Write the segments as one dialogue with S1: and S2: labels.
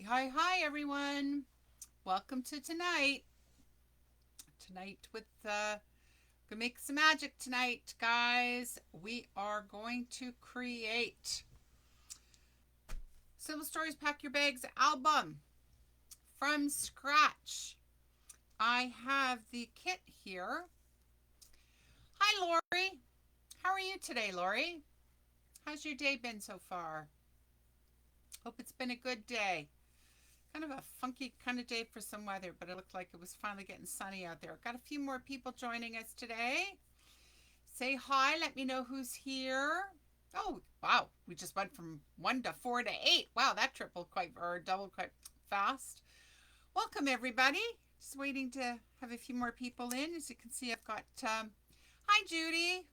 S1: Hi, everyone. Welcome to tonight. Tonight with gonna make some magic tonight, guys. We are going to create Simple Stories Pack Your Bags album from scratch. I have the kit here. Hi, Lori. How are you today, Lori? How's your day been so far? Hope it's been a good day. Kind of a funky kind of day for some weather, but it looked like it was finally getting sunny out there. Got a few more people joining us today. Say hi, let me know who's here. Oh, wow, we just went from 1 to 4 to 8. Wow, that tripled quite, or doubled quite fast. Welcome, everybody. Just waiting to have a few more people in. As you can see, I've got, hi, Judy.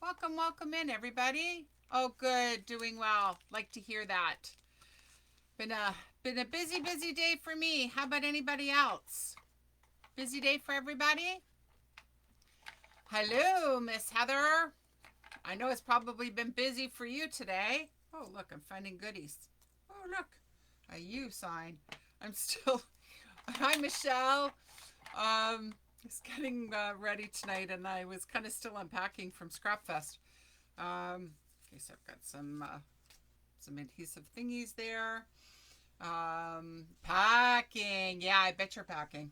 S1: Welcome in, everybody. Oh, good, doing well. Like to hear that. Been a busy day for me. How about anybody else? Busy day for everybody? Hello, Miss Heather. I know it's probably been busy for you today. Oh, look, I'm finding goodies. Oh, look, a U sign. I'm still. Hi, Michelle. Just getting ready tonight, and I was kind of still unpacking from Scrapfest. Okay, so I've got some adhesive thingies there. Packing. Yeah, I bet you're packing.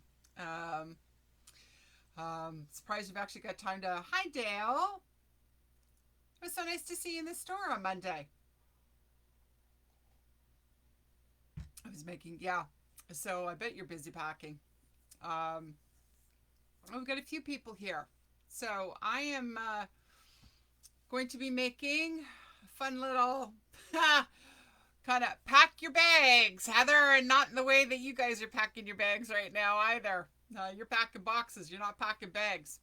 S1: Surprised you've actually got time to. Hi, Dale. It was so nice to see you in the store on Monday. I was making, yeah. So I bet you're busy packing. We've got a few people here. So I am going to be making a fun little kind of pack your bags, Heather, and not in the way that you guys are packing your bags right now either. You're packing boxes, you're not packing bags.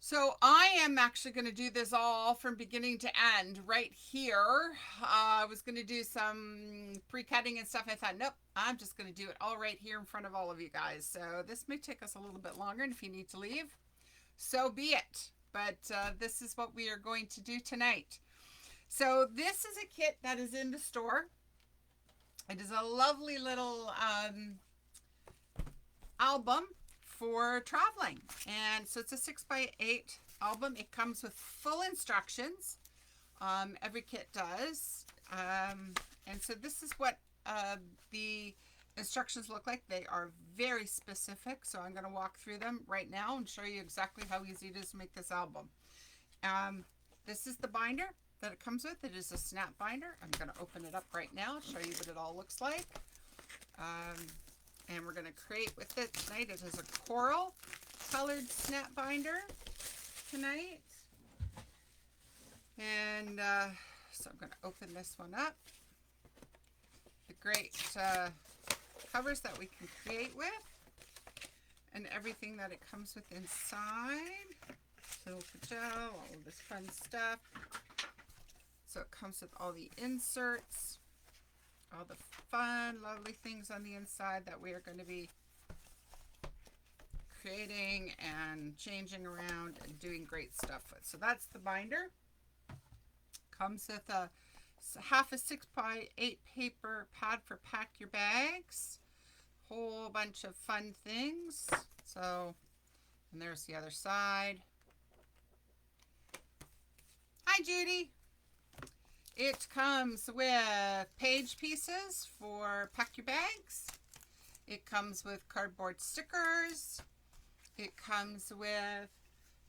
S1: So I am actually going to do this all from beginning to end right here. I was going to do some pre-cutting and stuff. I thought, nope, I'm just going to do it all right here in front of all of you guys. So this may take us a little bit longer, and if you need to leave, so be it. But this is what we are going to do tonight. So this is a kit that is in the store. It is a lovely little album for traveling. And so it's a 6x8 album. It comes with full instructions. Every kit does. And so this is what the instructions look like. They are very specific. So I'm going to walk through them right now and show you exactly how easy it is to make this album. This is the binder that it comes with. It is a snap binder. I'm going to open it up right now, show you what it all looks like. And we're going to create with it tonight. It is a coral colored snap binder tonight. And so I'm going to open this one up. The great covers that we can create with, and everything that it comes with inside. Silica gel, all of this fun stuff. So it comes with all the inserts, all the fun, lovely things on the inside that we are going to be creating and changing around and doing great stuff with. So that's the binder. Comes with a half a 6x8 paper pad for pack your bags. Whole bunch of fun things. So, and there's the other side. Hi, Judy. It comes with page pieces for pack your bags. It comes with cardboard stickers. It comes with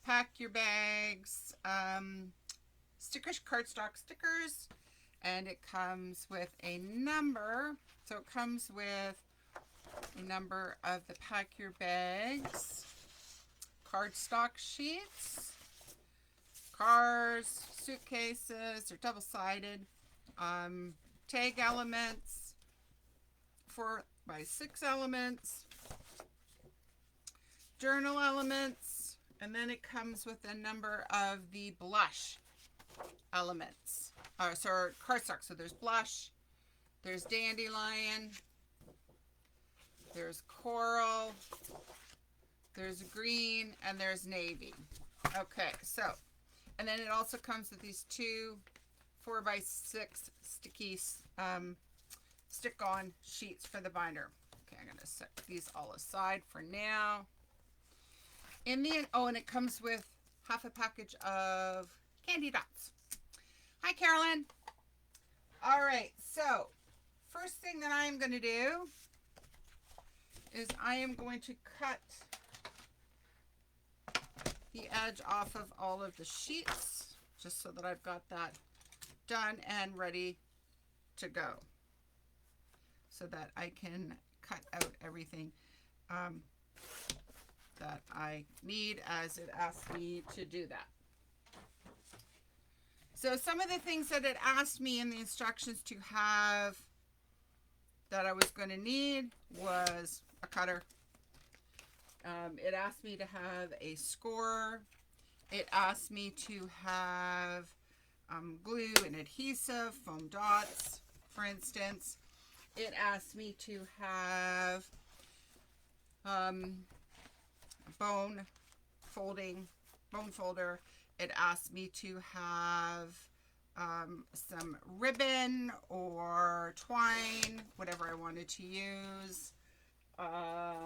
S1: pack your bags stickers, cardstock stickers, and it comes with a number. So it comes with a number of the pack your bags cardstock sheets. Cars, suitcases, they're double-sided. Tag elements, 4x6 elements, journal elements, and then it comes with a number of the blush elements. So cardstock. So there's blush, there's dandelion, there's coral, there's green, and there's navy. Okay, so. And then it also comes with these two 4x6 sticky stick-on sheets for the binder. Okay, I'm gonna set these all aside for now. In the end, oh, and it comes with half a package of candy dots. Hi, Carolyn. All right, so first thing that I am going to do is I am going to cut the edge off of all of the sheets just so that I've got that done and ready to go so that I can cut out everything that I need as it asks me to do that. So some of the things that it asked me in the instructions to have that I was going to need was a cutter. It asked me to have a scorer. It asked me to have glue and adhesive, foam dots, for instance. It asked me to have bone folder. It asked me to have some ribbon or twine, whatever I wanted to use. I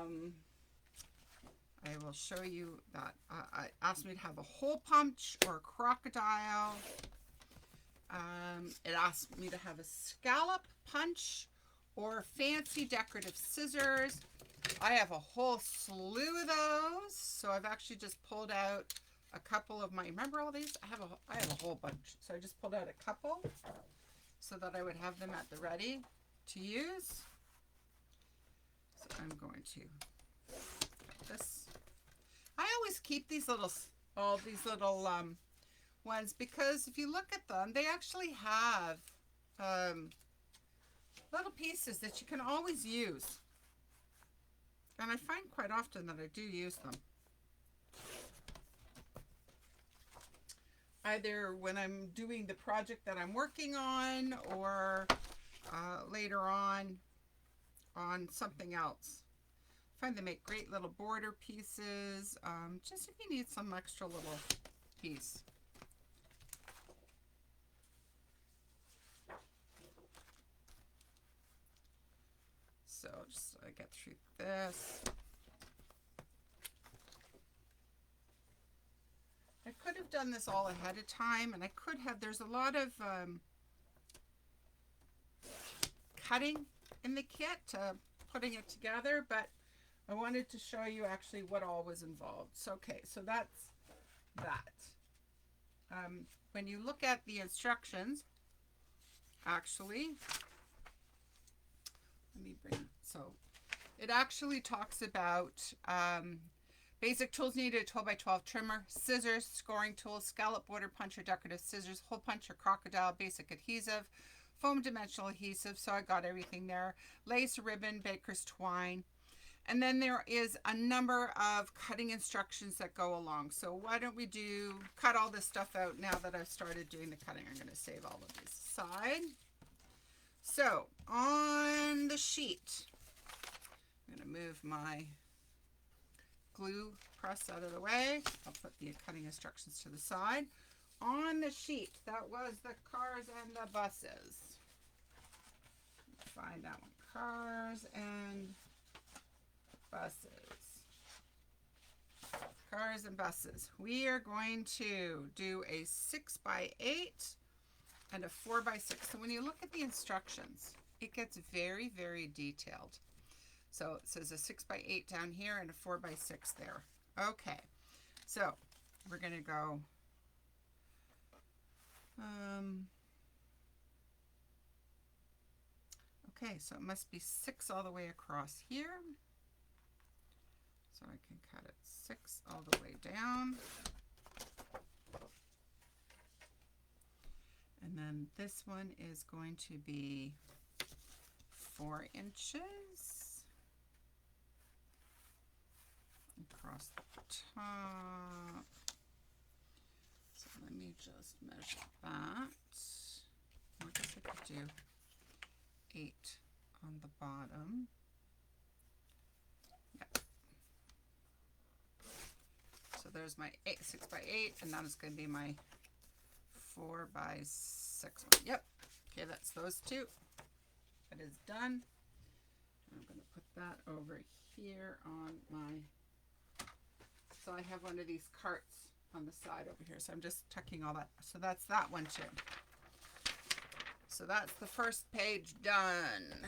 S1: will show you that. It asked me to have a hole punch or a crocodile. It asked me to have a scallop punch or fancy decorative scissors. I have a whole slew of those, so I've actually just pulled out a couple of my, remember all these? I have a whole bunch, so I just pulled out a couple so that I would have them at the ready to use. So I'm going to cut this. I always keep these little, all these little ones because if you look at them, they actually have little pieces that you can always use. And I find quite often that I do use them. Either when I'm doing the project that I'm working on or later on something else. I find they make great little border pieces, just if you need some extra little piece. So just so I get through this. I could have done this all ahead of time, and I could have, there's a lot of cutting in the kit, putting it together, but I wanted to show you actually what all was involved. So, okay, so that's that. When you look at the instructions, actually, let me bring, so it actually talks about basic tools needed: 12x12 trimmer, scissors, scoring tools, scallop border puncher, decorative scissors, hole puncher, crocodile, basic adhesive, foam dimensional adhesive, so I got everything there, lace, ribbon, baker's twine, and then there is a number of cutting instructions that go along. So why don't we cut all this stuff out now that I've started doing the cutting. I'm going to save all of these aside. So on the sheet, I'm going to move my glue press out of the way. I'll put the cutting instructions to the side. On the sheet, that was the cars and the buses. Find that one. Cars and buses. Cars and buses. We are going to do a 6x8 and a 4x6. So when you look at the instructions, it gets very, very detailed. So it says a 6x8 down here and a 4x6 there. Okay, so we're going to go okay, so it must be 6 all the way across here. So I can cut it 6 all the way down. And then this one is going to be 4 inches across the top. So let me just measure that. I guess I could do 8 on the bottom. Yep. So there's my 6x8, and that is going to be my 4x6. 6 one. Yep. Okay, that's those two. That is done. I'm going to put that over here on my, so I have one of these carts on the side over here. So I'm just tucking all that. So that's that one too. So that's the first page done.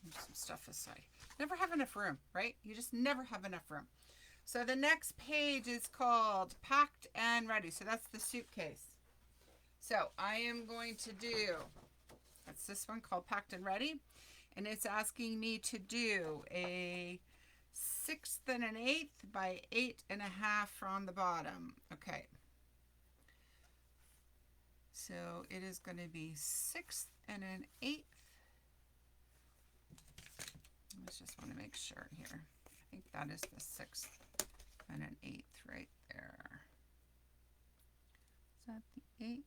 S1: Move some stuff aside. Never have enough room, right? You just never have enough room. So the next page is called Packed and Ready. So that's the suitcase. So I am going to do, that's this one called Packed and Ready. And it's asking me to do a 1/6 and an 1/8 by 8 1/2 from the bottom. Okay. So it is going to be 1/6 and an 1/8. I just want to make sure here. I think that is the 1/6 and an 1/8 right there. Is that the 1/8?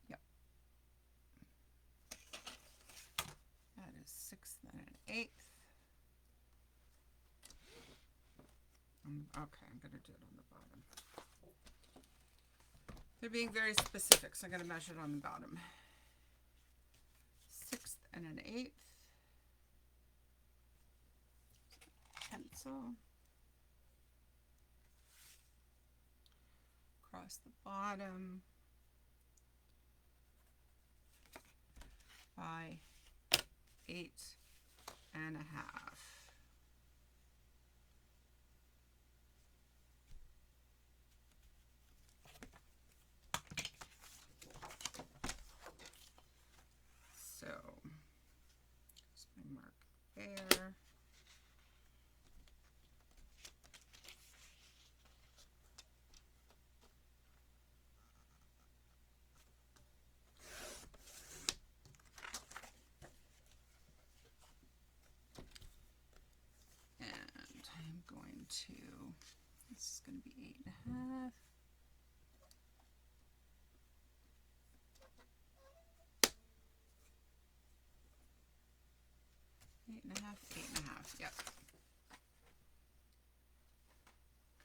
S1: Yep. That is 1/6 and an 1/8. Okay, I'm going to do it on the bottom. They're being very specific, so I'm going to measure it on the bottom. 1/6 and an 1/8. Pencil. Across the bottom. By 8 1/2. So, just my mark there. And I'm going to, this is going to be 8 1/2. Eight and a half. Yep.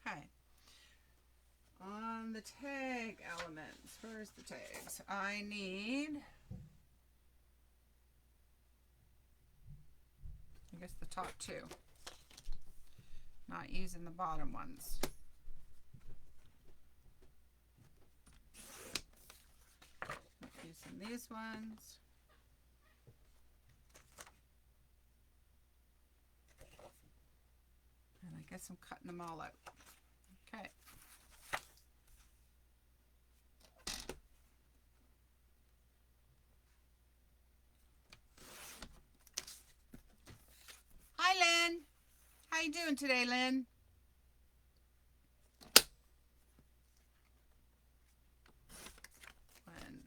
S1: Okay. On the tag elements, where's the tags? I need, I guess the top two. Not using the bottom ones. Not using these ones. And I guess I'm cutting them all out. Okay. Hi, Lynn. How you doing today, Lynn? One.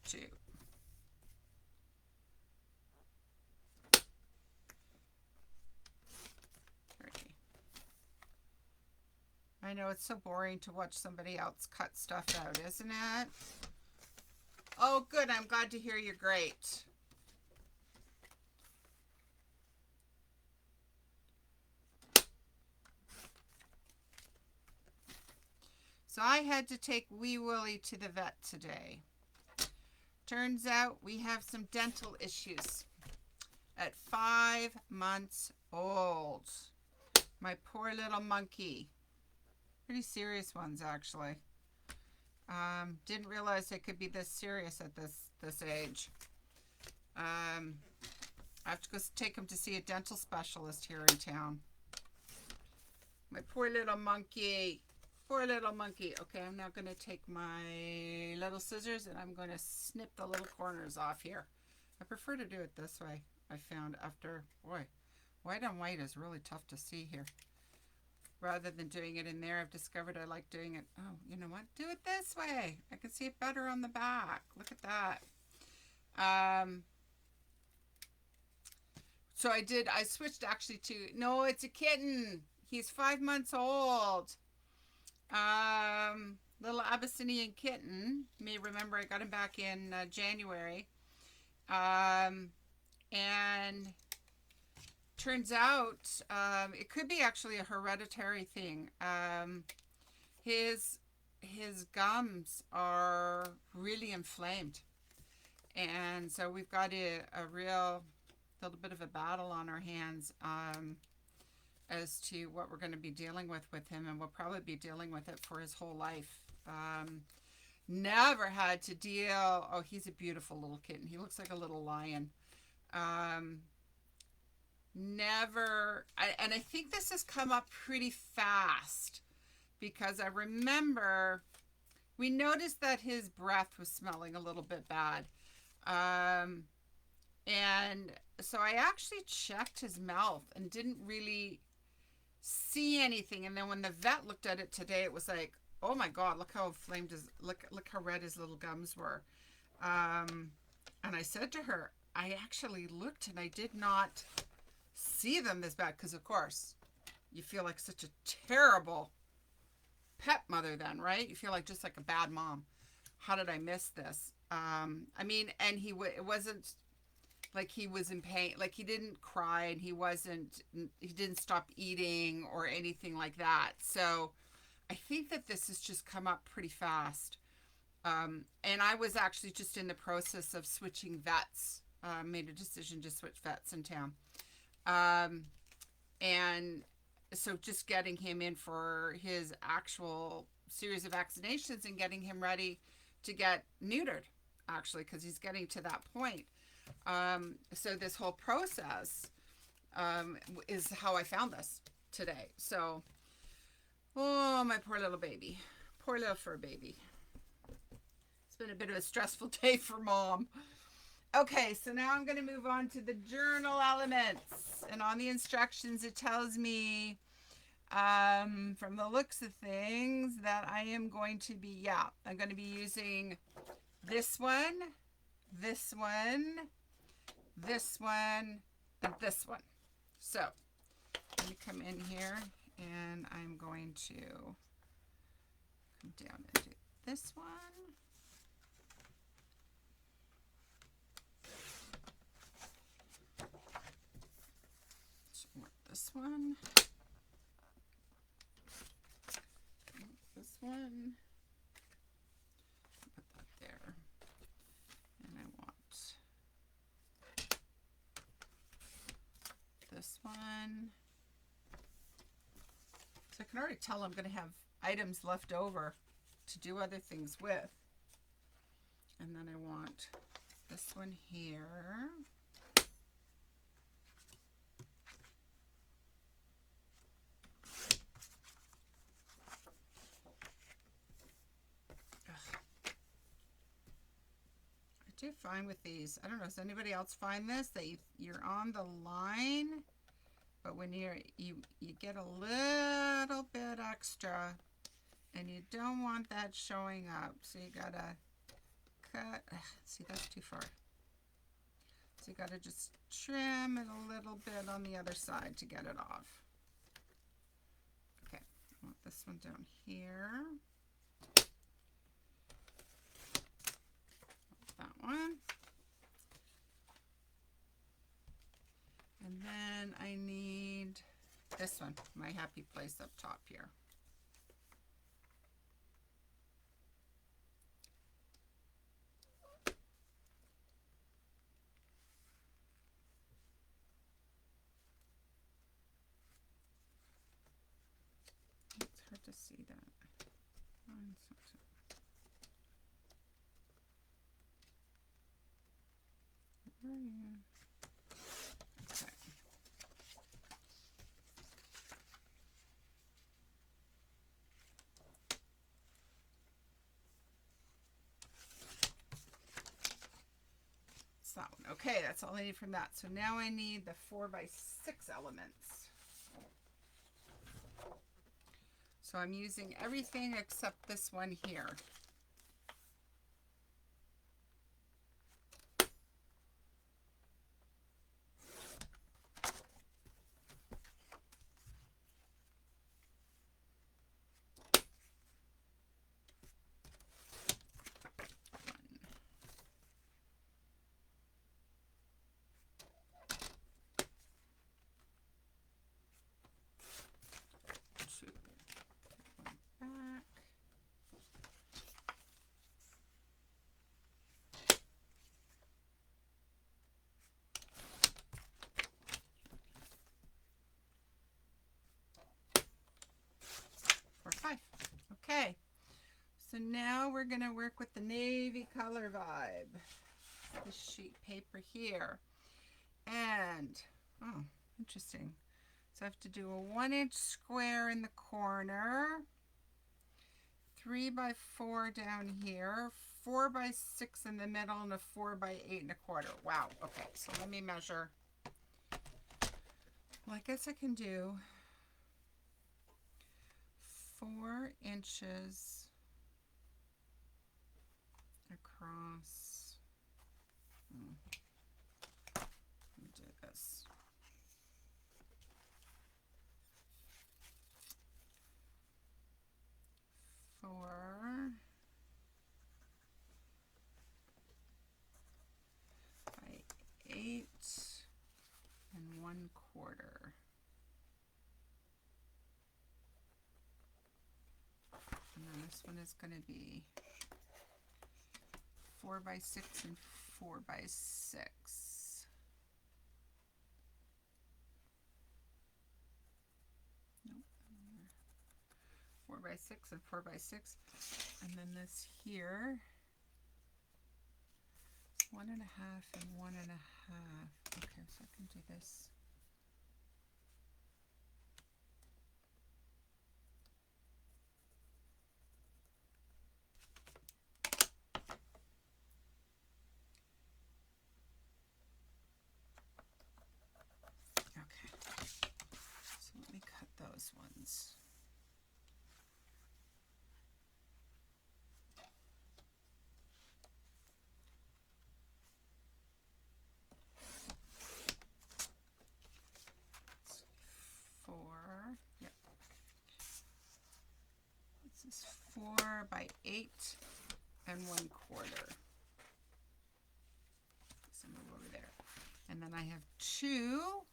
S1: Two. I know it's so boring to watch somebody else cut stuff out, isn't it? Oh, good. I'm glad to hear you're great. So I had to take Wee Willie to the vet today. Turns out we have some dental issues at 5 months old. My poor little monkey. Pretty serious ones, actually. Didn't realize they could be this serious at this age. I have to go take him to see a dental specialist here in town. My poor little monkey. Poor little monkey. Okay, I'm now going to take my little scissors and I'm going to snip the little corners off here. I prefer to do it this way, I found after, boy, white on white is really tough to see here. Rather than doing it in there, I've discovered I like doing it. Oh, you know what? Do it this way. I can see it better on the back. Look at that. So I switched actually to, no, it's a kitten. He's 5 months old. Little Abyssinian kitten. You may remember I got him back in January. And turns out it could be actually a hereditary thing. His gums are really inflamed, and so we've got a real little bit of a battle on our hands as to what we're going to be dealing with him, and we'll probably be dealing with it for his whole life. Never had to deal. Oh, he's a beautiful little kitten. He looks like a little lion. Never, and I think this has come up pretty fast because I remember we noticed that his breath was smelling a little bit bad. And so I actually checked his mouth and didn't really see anything. And then when the vet looked at it today, it was like, oh my God, look how inflamed look how red his little gums were. And I said to her, I actually looked and I did not see them this bad, because of course you feel like such a terrible pet mother then, right? You feel like just like a bad mom. How did I miss this? I mean, and it wasn't like he was in pain, like he didn't cry, and he didn't stop eating or anything like that. So I think that this has just come up pretty fast. And I was actually just in the process of switching vets, made a decision to switch vets in town. And so just getting him in for his actual series of vaccinations and getting him ready to get neutered, actually, because he's getting to that point. So this whole process is how I found this today. So, oh, my poor little baby. Poor little fur baby. It's been a bit of a stressful day for mom. Okay, so now I'm going to move on to the journal elements. And on the instructions, it tells me, from the looks of things, that I am going to be, I'm going to be using this one, this one, this one, and this one. So, let me come in here, and I'm going to come down and do this one. This one, this one, put that there, and I want this one. So I can already tell I'm going to have items left over to do other things with. And then I want this one here. I do find with these, I don't know, does anybody else find this, that you're on the line, but when you get a little bit extra, and you don't want that showing up, so you gotta cut. See, that's too far. So you gotta just trim it a little bit on the other side to get it off. Okay, I want this one down here. That one. And then I need this one, my happy place up top here. It's hard to see that. Where are you? Okay. It's that one. Okay, that's all I need from that. So now I need the 4x6 elements. So I'm using everything except this one here. we're going to work with the navy color vibe. This sheet paper here. And, oh, interesting. So I have to do a 1-inch square in the corner, 3 by 4 down here, 4 by 6 in the middle, and a 4 by 8 1/4. Wow. Okay, so let me measure. Well, I guess I can do 4 inches across. Let me do this. 4 by 8 1/4. And then this one is going to be 4 by 6 and 4 by 6. Nope. 4 by 6 and 4 by 6. And then this here, 1 1/2 and 1 1/2. Okay, so I can do this. Okay, so let me cut those ones. Yep. This is 4 by 8 1/4. So move over there. And then I have 2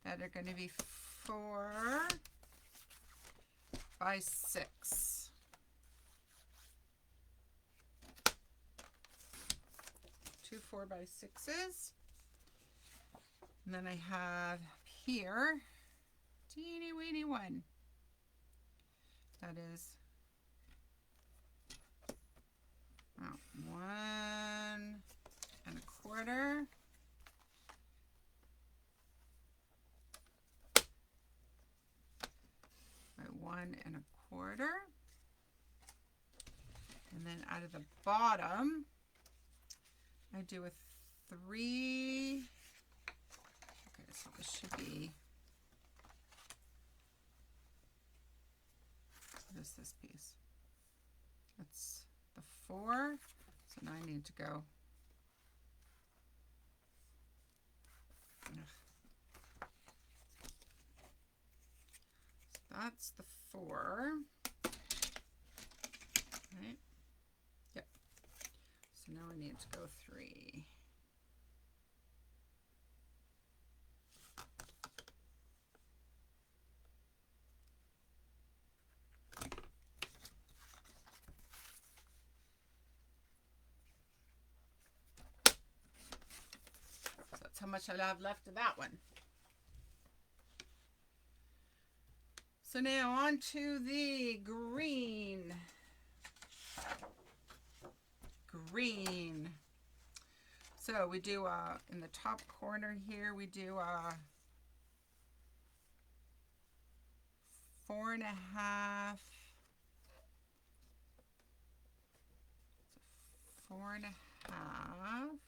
S1: that are going to be 4 by 6. 2 4 by 6s. And then I have here, teeny weeny one. That is 1 1/4. By 1 1/4. And then out of the bottom, I do a 3. Okay, so this should be, what is this piece? That's the 4. So now I need to go. So that's the 4. Right? Yep. So now I need to go 3. How much I have left of that one. So now on to the green. So we do in the top corner here, we do 4 1/2. 4 1/2.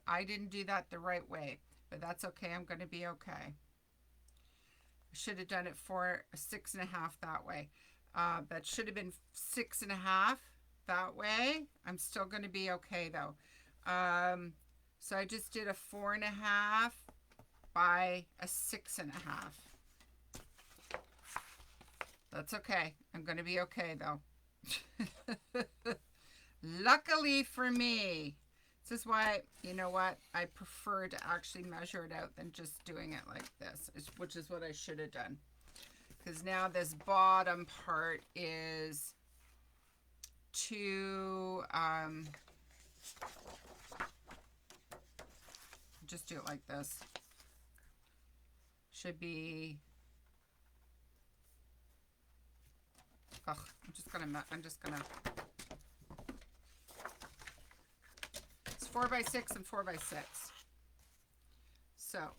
S1: I didn't do that the right way, but that's okay. I'm going to be okay. I should have done it for 6 1/2 that way. That should have been 6 1/2 that way. I'm still going to be okay though. So I just did a 4 1/2 by a 6 1/2. That's okay. I'm going to be okay though. Luckily for me. This is why, you know what, I prefer to actually measure it out than just doing it like this, which is what I should have done. Because now this bottom part is 2, just do it like this. Should be, I'm just gonna, it's 4 by 6 and 4 by 6. So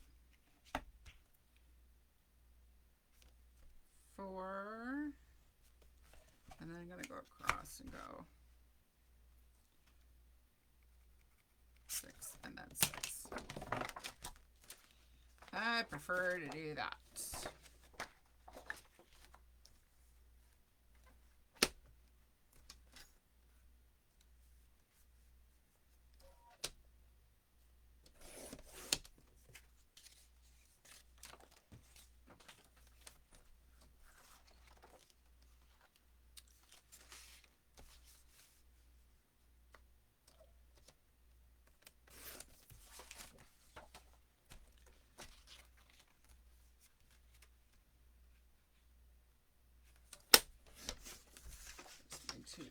S1: 4, and then I'm gonna go across and go 6 and then 6. I prefer to do that.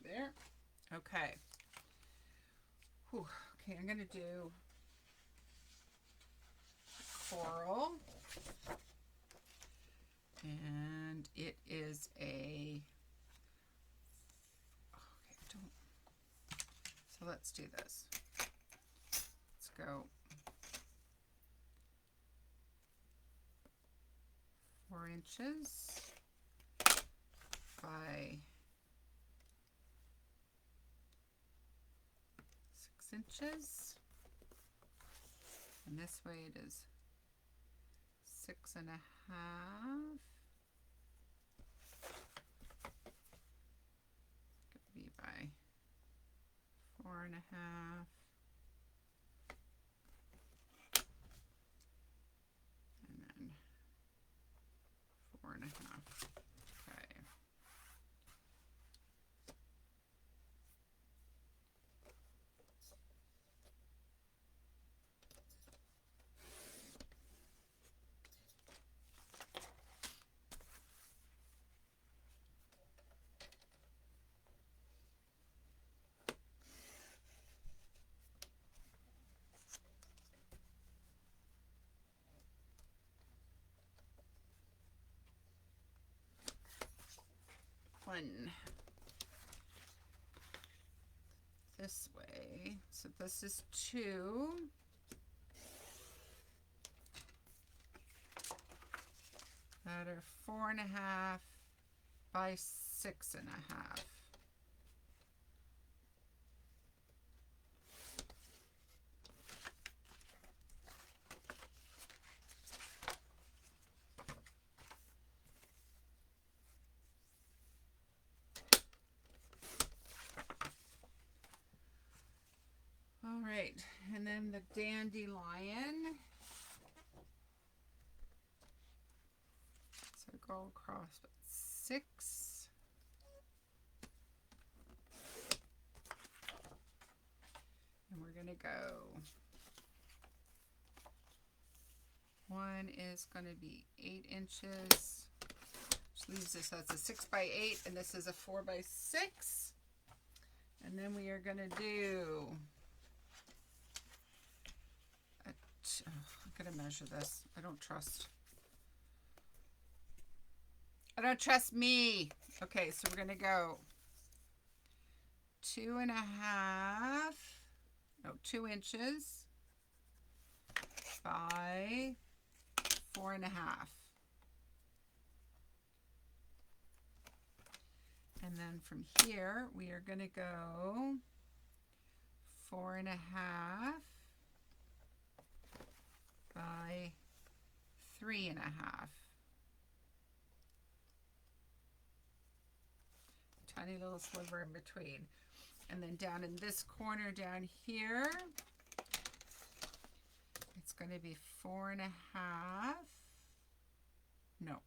S1: There. Okay. Whew. Okay, I'm going to do coral. And it is a, okay, so let's do this. Let's go 4 inches by 6 inches, and this way it is 6 1/2. Could be by 4 1/2, and then 4 1/2. Okay. One this way, so this is 2, that are 4 1/2 by 6 1/2. All right, and then the dandelion. So go across 6. And we're gonna go, one is gonna be 8 inches, which leaves us, that's a 6 by 8, and this is a 4 by 6. And then we are gonna do, I'm gonna measure this. I don't trust me. Okay, so we're gonna go 2 inches by 4 1/2. And then from here, we are gonna go 4 1/2 by 3 1/2. Tiny little sliver in between. And then down in this corner down here, it's going to be 4 1/2. No,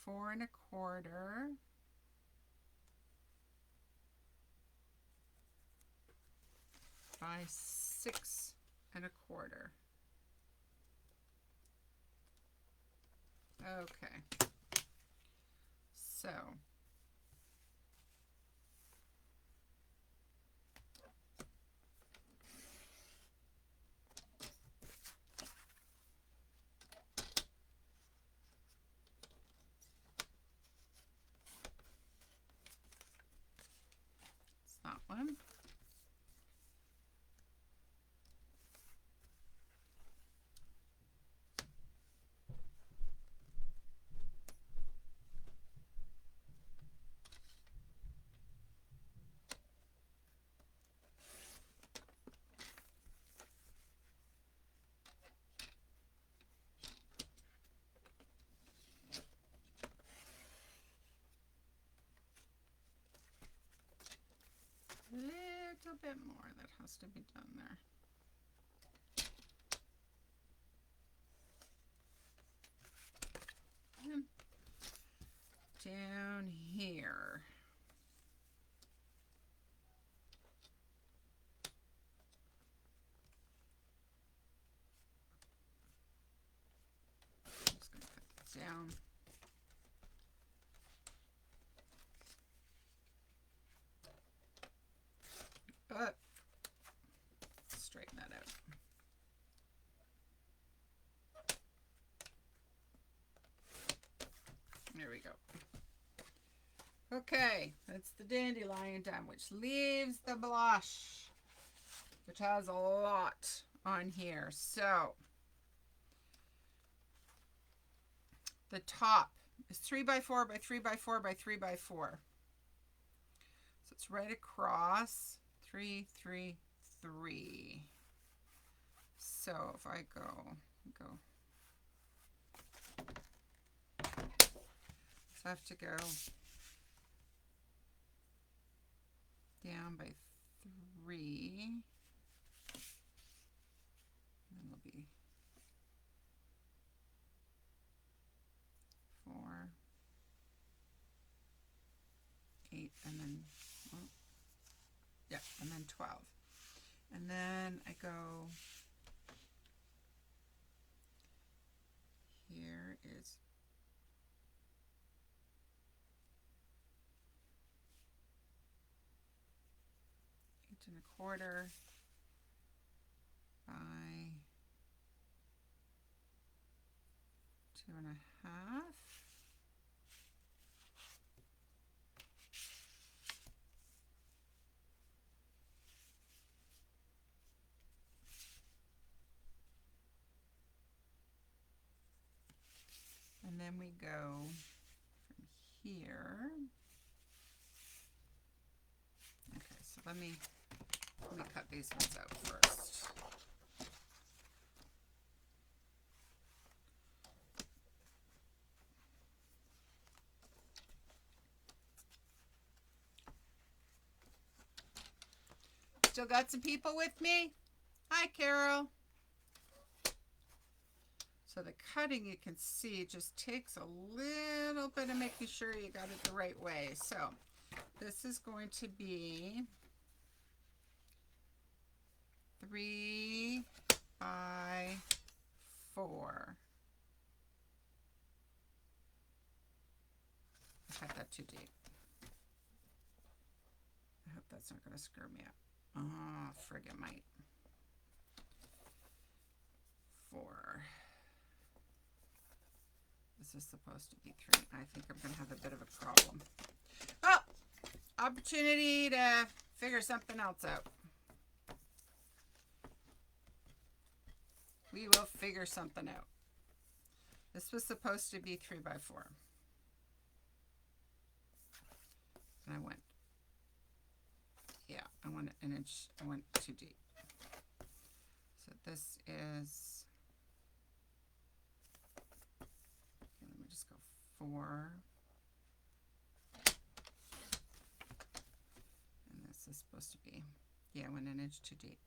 S1: 4 1/4 by 6 1/4. Okay, so one. Little bit more that has to be done there. And down here. I'm just going to put that down. But straighten that out. There we go. Okay, that's the dandelion done, which leaves the blush, which has a lot on here. So the top is 3x4 by 3x4 by 3x4. So it's right across 3, 3, 3. So if I go, so I have to go down by 3. And then it'll be 4, 8, and then, well, yeah, and then 12. And then I go, here is 8 1/4 by 2 1/2. And then we go from here. Okay, so let me cut these ones out first. Still got some people with me? Hi, Carol. So the cutting, you can see, just takes a little bit of making sure you got it the right way. So this is going to be 3 by 4. I cut that too deep. I hope that's not going to screw me up. Oh, frig it might. 4. This is supposed to be 3. I think I'm going to have a bit of a problem. Oh, opportunity to figure something else out. We will figure something out. This was supposed to be 3 by 4. And I went, yeah, I went an inch, I went too deep. So this is, okay, let me just go 4. And this is supposed to be, yeah, I went an inch too deep.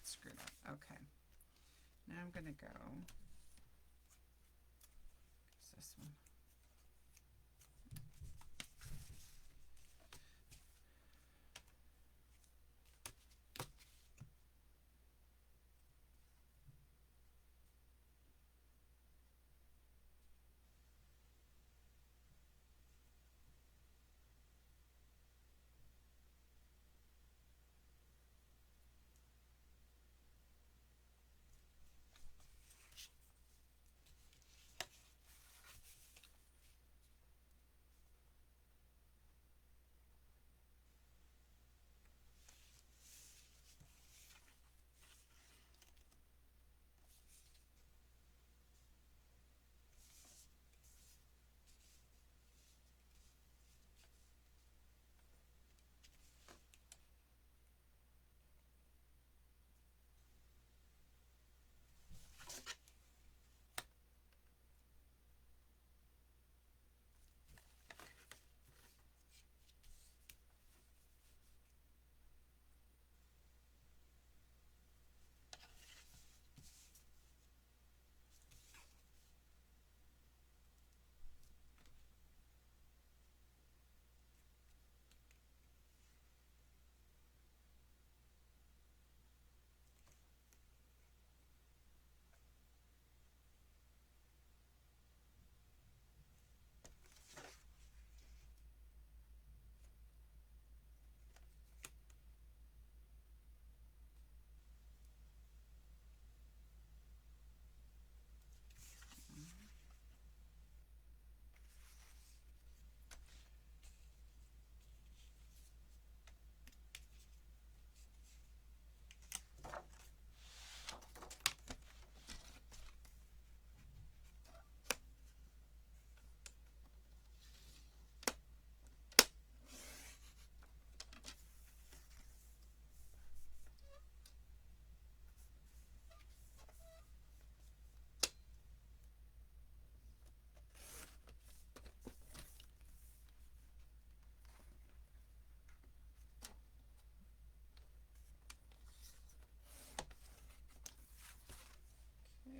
S1: screwed up. Okay. Now I'm going to go. It's this one.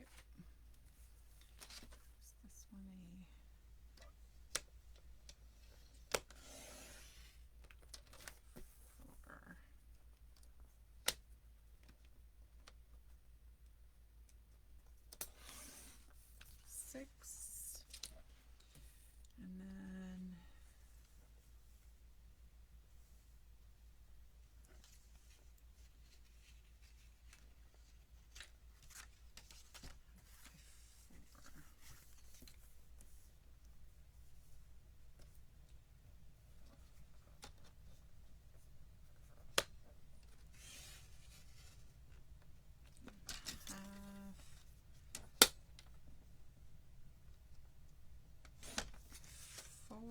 S1: Okay. Is this one a 4? 6, and then 4. 4.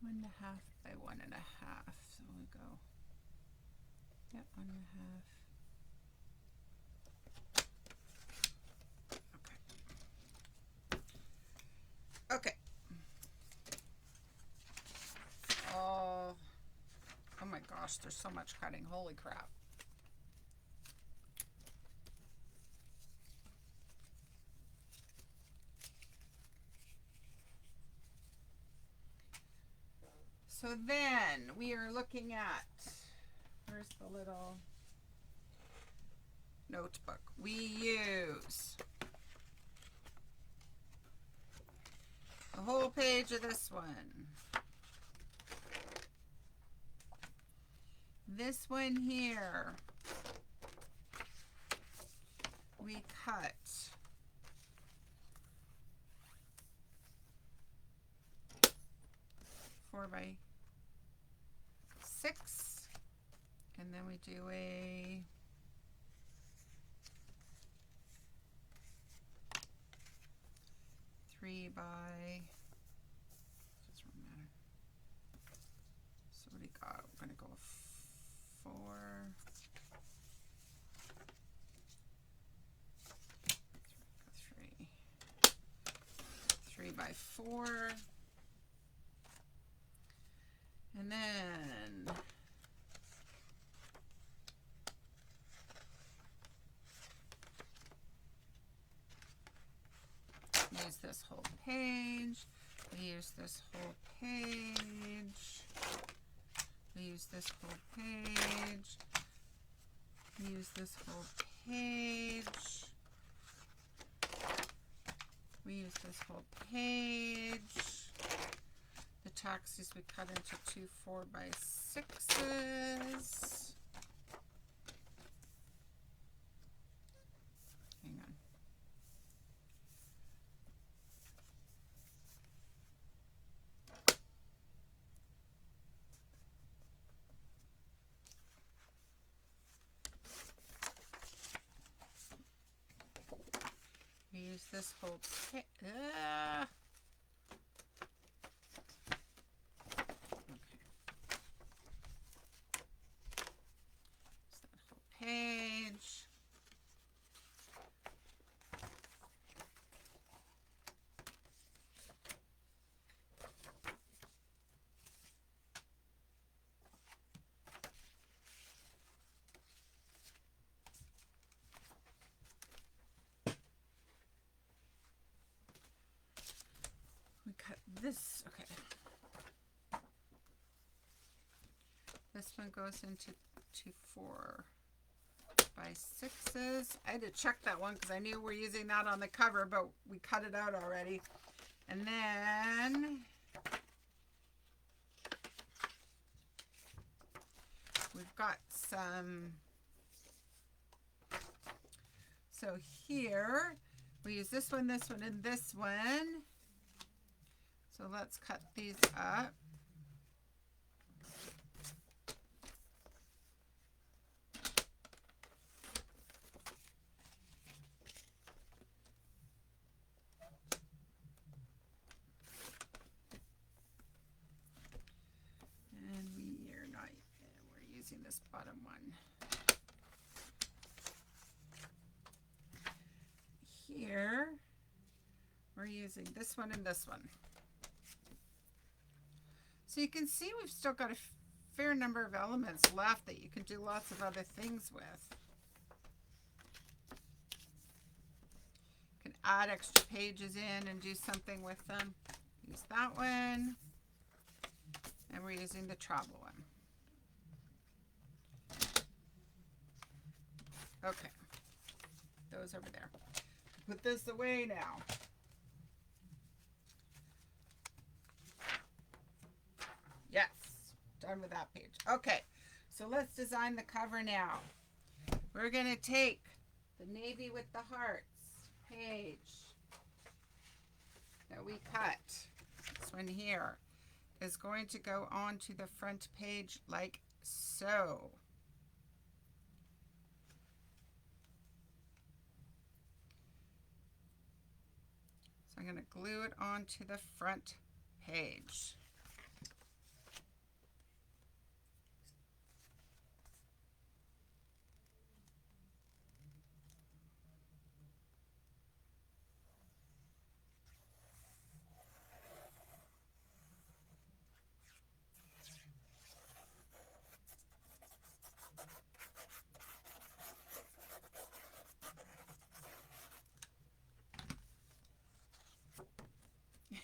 S1: One and a half by 1.5. So we go. Yep, 1.5. Okay. Okay. Oh my gosh, there's so much cutting. Holy crap. So then we are looking at, where's the little notebook? We use the whole page of this one. This one here, we cut 4 by 6, and then we do a 3 by, doesn't matter. So what do you got? We're gonna go 4. 3 by 4, and then use this whole page. We use this whole page. We use this whole page. We use this whole page. We use this whole page. The taxis we cut into 2 4 by 6s. Hang on. We use this whole page. Page. We cut this, okay. This one goes into 2 4 by 6s. I had to check that one because I knew we're using that on the cover, but we cut it out already. And then we've got some, so here we use this one, and this one. So let's cut these up. This bottom one here, we're using this one and this one. So you can see we've still got a fair number of elements left that you can do lots of other things with. You can add extra pages in and do something with them. Use that one, and we're using the travel one. Okay, those over there. Put this away now. Yes, done with that page. Okay, so let's design the cover now. We're gonna take the navy with the hearts page that we cut. This one here is going to go onto the front page like so. So I'm going to glue it onto the front page.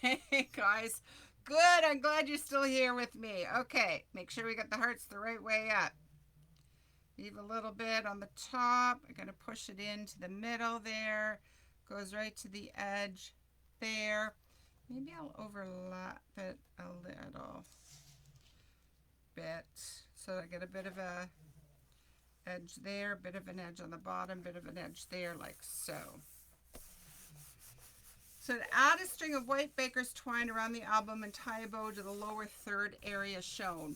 S1: Hey guys, good. I'm glad you're still here with me. Okay, make sure we got the hearts the right way up. Leave a little bit on the top. I'm going to push it into the middle there. Goes right to the edge there. Maybe I'll overlap it a little bit so I get a bit of a edge there, bit of an edge on the bottom, bit of an edge there, like so. So to add a string of white baker's twine around the album and tie a bow to the lower third area shown.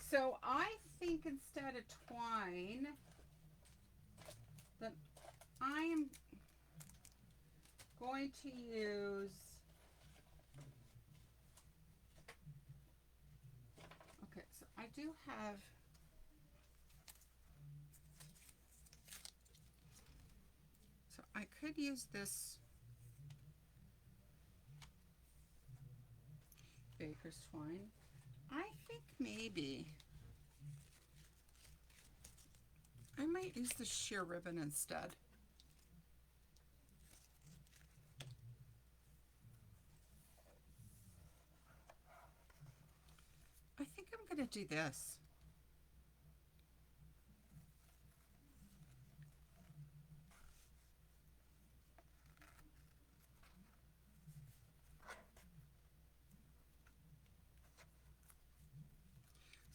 S1: So I think instead of twine, that I am going to use, okay, so I do have, so I could use this baker's twine. I think maybe I might use the sheer ribbon instead. I think I'm going to do this.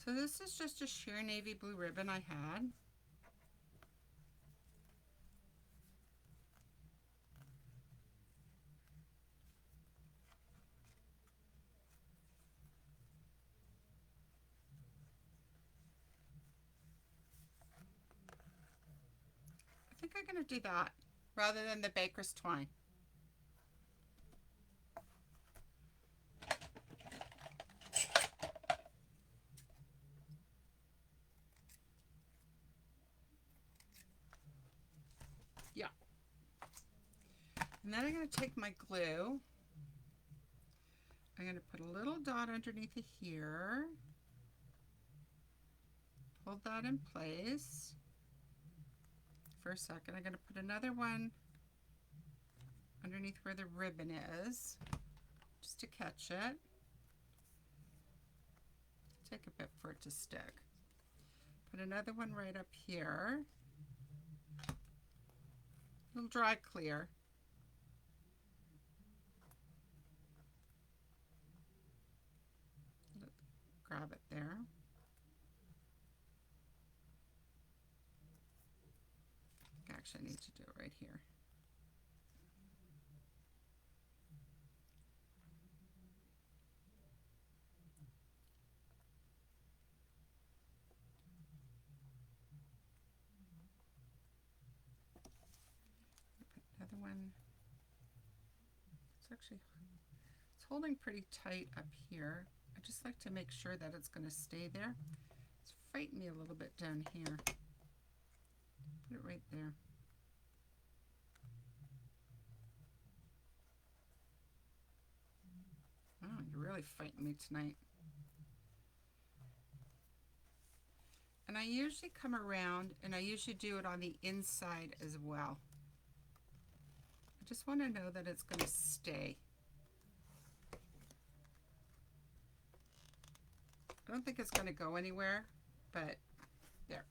S1: So this is just a sheer navy blue ribbon I had. I think I'm going to do that rather than the baker's twine. Yeah. And then I'm going to take my glue. I'm going to put a little dot underneath it here. Hold that in place for a second. I'm going to put another one underneath where the ribbon is, just to catch it. Take a bit for it to stick. Put another one right up here. It'll dry clear. Grab it there. Actually, I need to do it right here. Put another one. It's holding pretty tight up here. I just like to make sure that it's going to stay there. It's fighting me a little bit down here. Put it right there. Oh, you're really fighting me tonight. And I usually come around and I usually do it on the inside as well. I just want to know that it's going to stay. I don't think it's going to go anywhere, but there.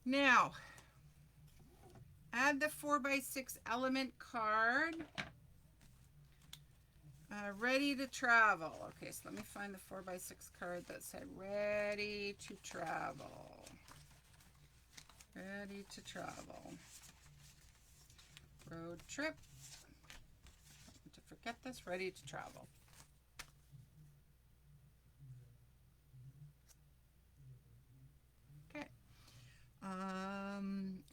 S1: Now, add the 4x6 element card. Ready to travel. Okay, so let me find the 4x6 card that said ready to travel. Ready to travel. Road trip. To forget this, ready to travel. Okay.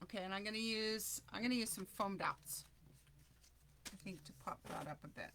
S1: Okay, and I'm gonna use some foam dots, I think, to pop that up a bit.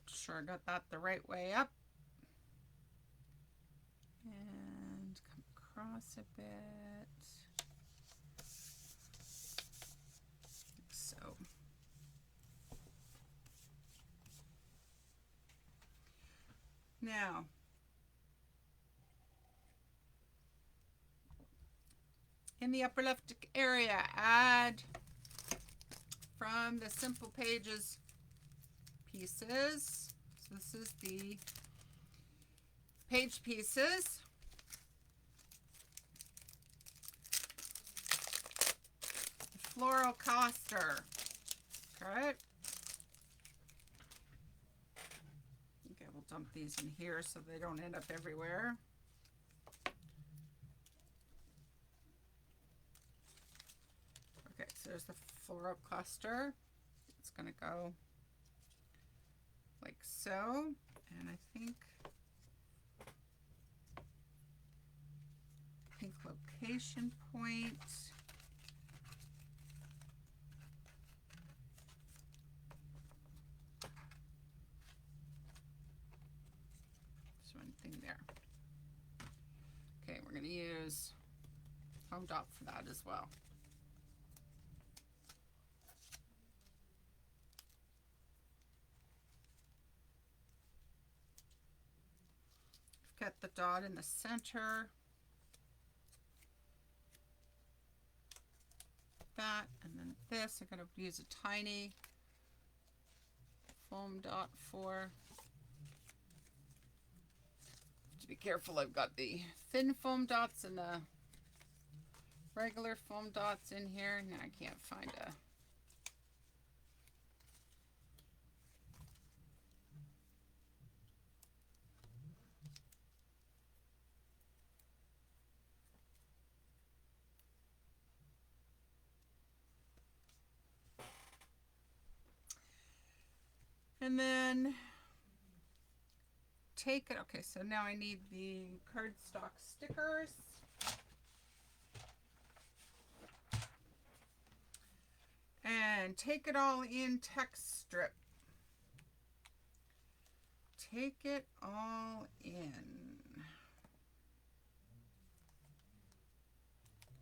S1: Sure, got that the right way up. And come across a bit. Now, in the upper left area, add from the Simple Pages pieces. So this is the page pieces. Floral coaster. Okay. Okay, we'll dump these in here so they don't end up everywhere. Okay, so there's the floral cluster. It's going to go like so. And I think pink location point. There's one thing there. Okay, we're going to use foam dot for that as well. Got the dot in the center. That, and then this I'm going to use a tiny foam dot for. To be careful, I've got the thin foam dots and the regular foam dots in here. Now I can't find a. And then take it. Okay, so now I need the cardstock stickers. And take it all in text strip. Take it all in.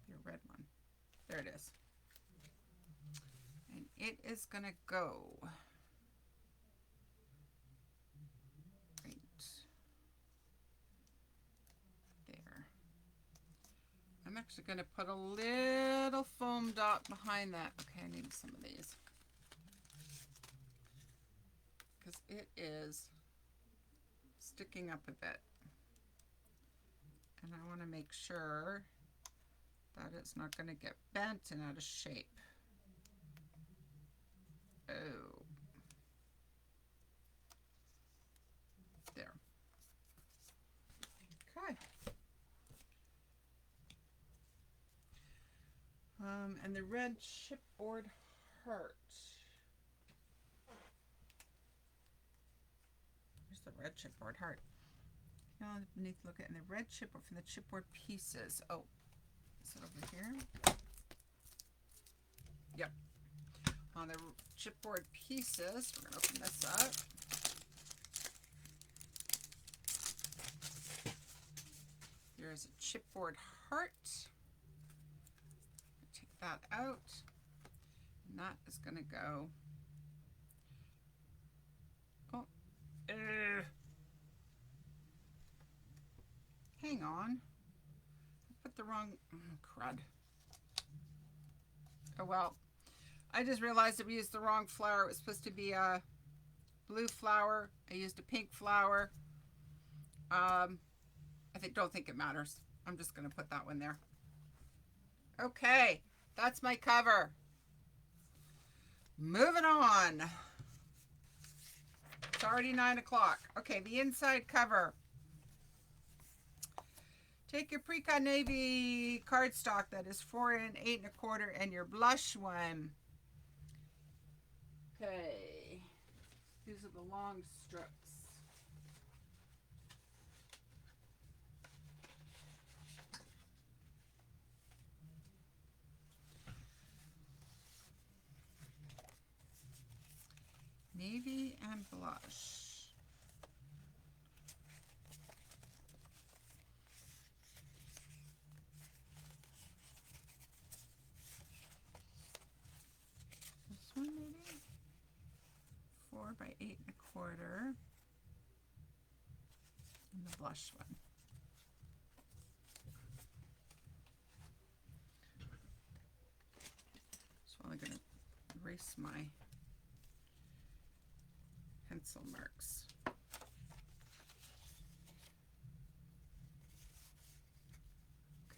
S1: Your red one. There it is. And it is going to go. Right there. I'm actually going to put a little foam dot behind that. Okay, I need some of these. Because it is sticking up a bit. And I want to make sure that it's not going to get bent and out of shape. Oh. There. Okay. And the red chipboard heart. Where's the red chipboard heart? Now underneath, look at, and the red chipboard from the chipboard pieces. Oh, is it over here? Yep. On the chipboard pieces, we're going to open this up. There's a chipboard heart. Take that out. And that is going to go. Oh. Hang on. I put the wrong crud. Oh well. I just realized that we used the wrong flower. It was supposed to be a blue flower. I used a pink flower. I don't think it matters. I'm just going to put that one there. Okay, that's my cover. Moving on. It's already 9 o'clock. Okay, the inside cover. Take your Precon Navy cardstock that is 4 and 8 1/4 and your blush one. Okay, these are the long strips. Navy and blush. This one maybe? 4 by 8 1/4. and the blush one. So I'm going to erase my pencil marks.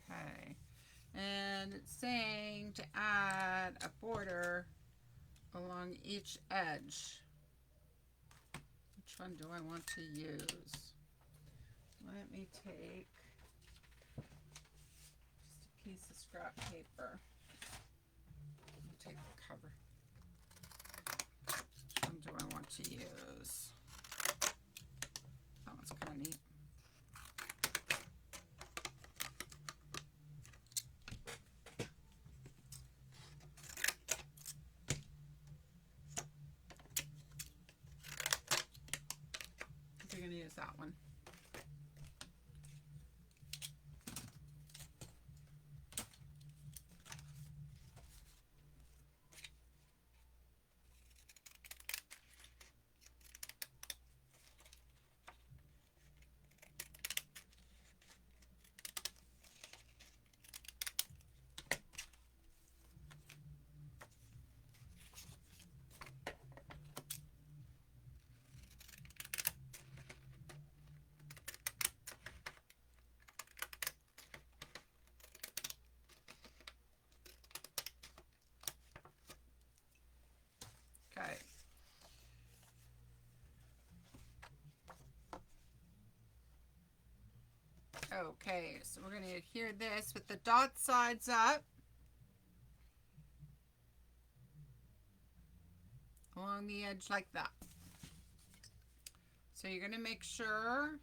S1: Okay, and it's saying to add a border along each edge. Which one do I want to use? Let me take just a piece of scrap paper. I'll take the cover. Which one do I want to use? That one's kind of neat. We're going to use that one. Okay. Okay, so we're going to adhere this with the dot sides up along the edge like that. So you're going to make sure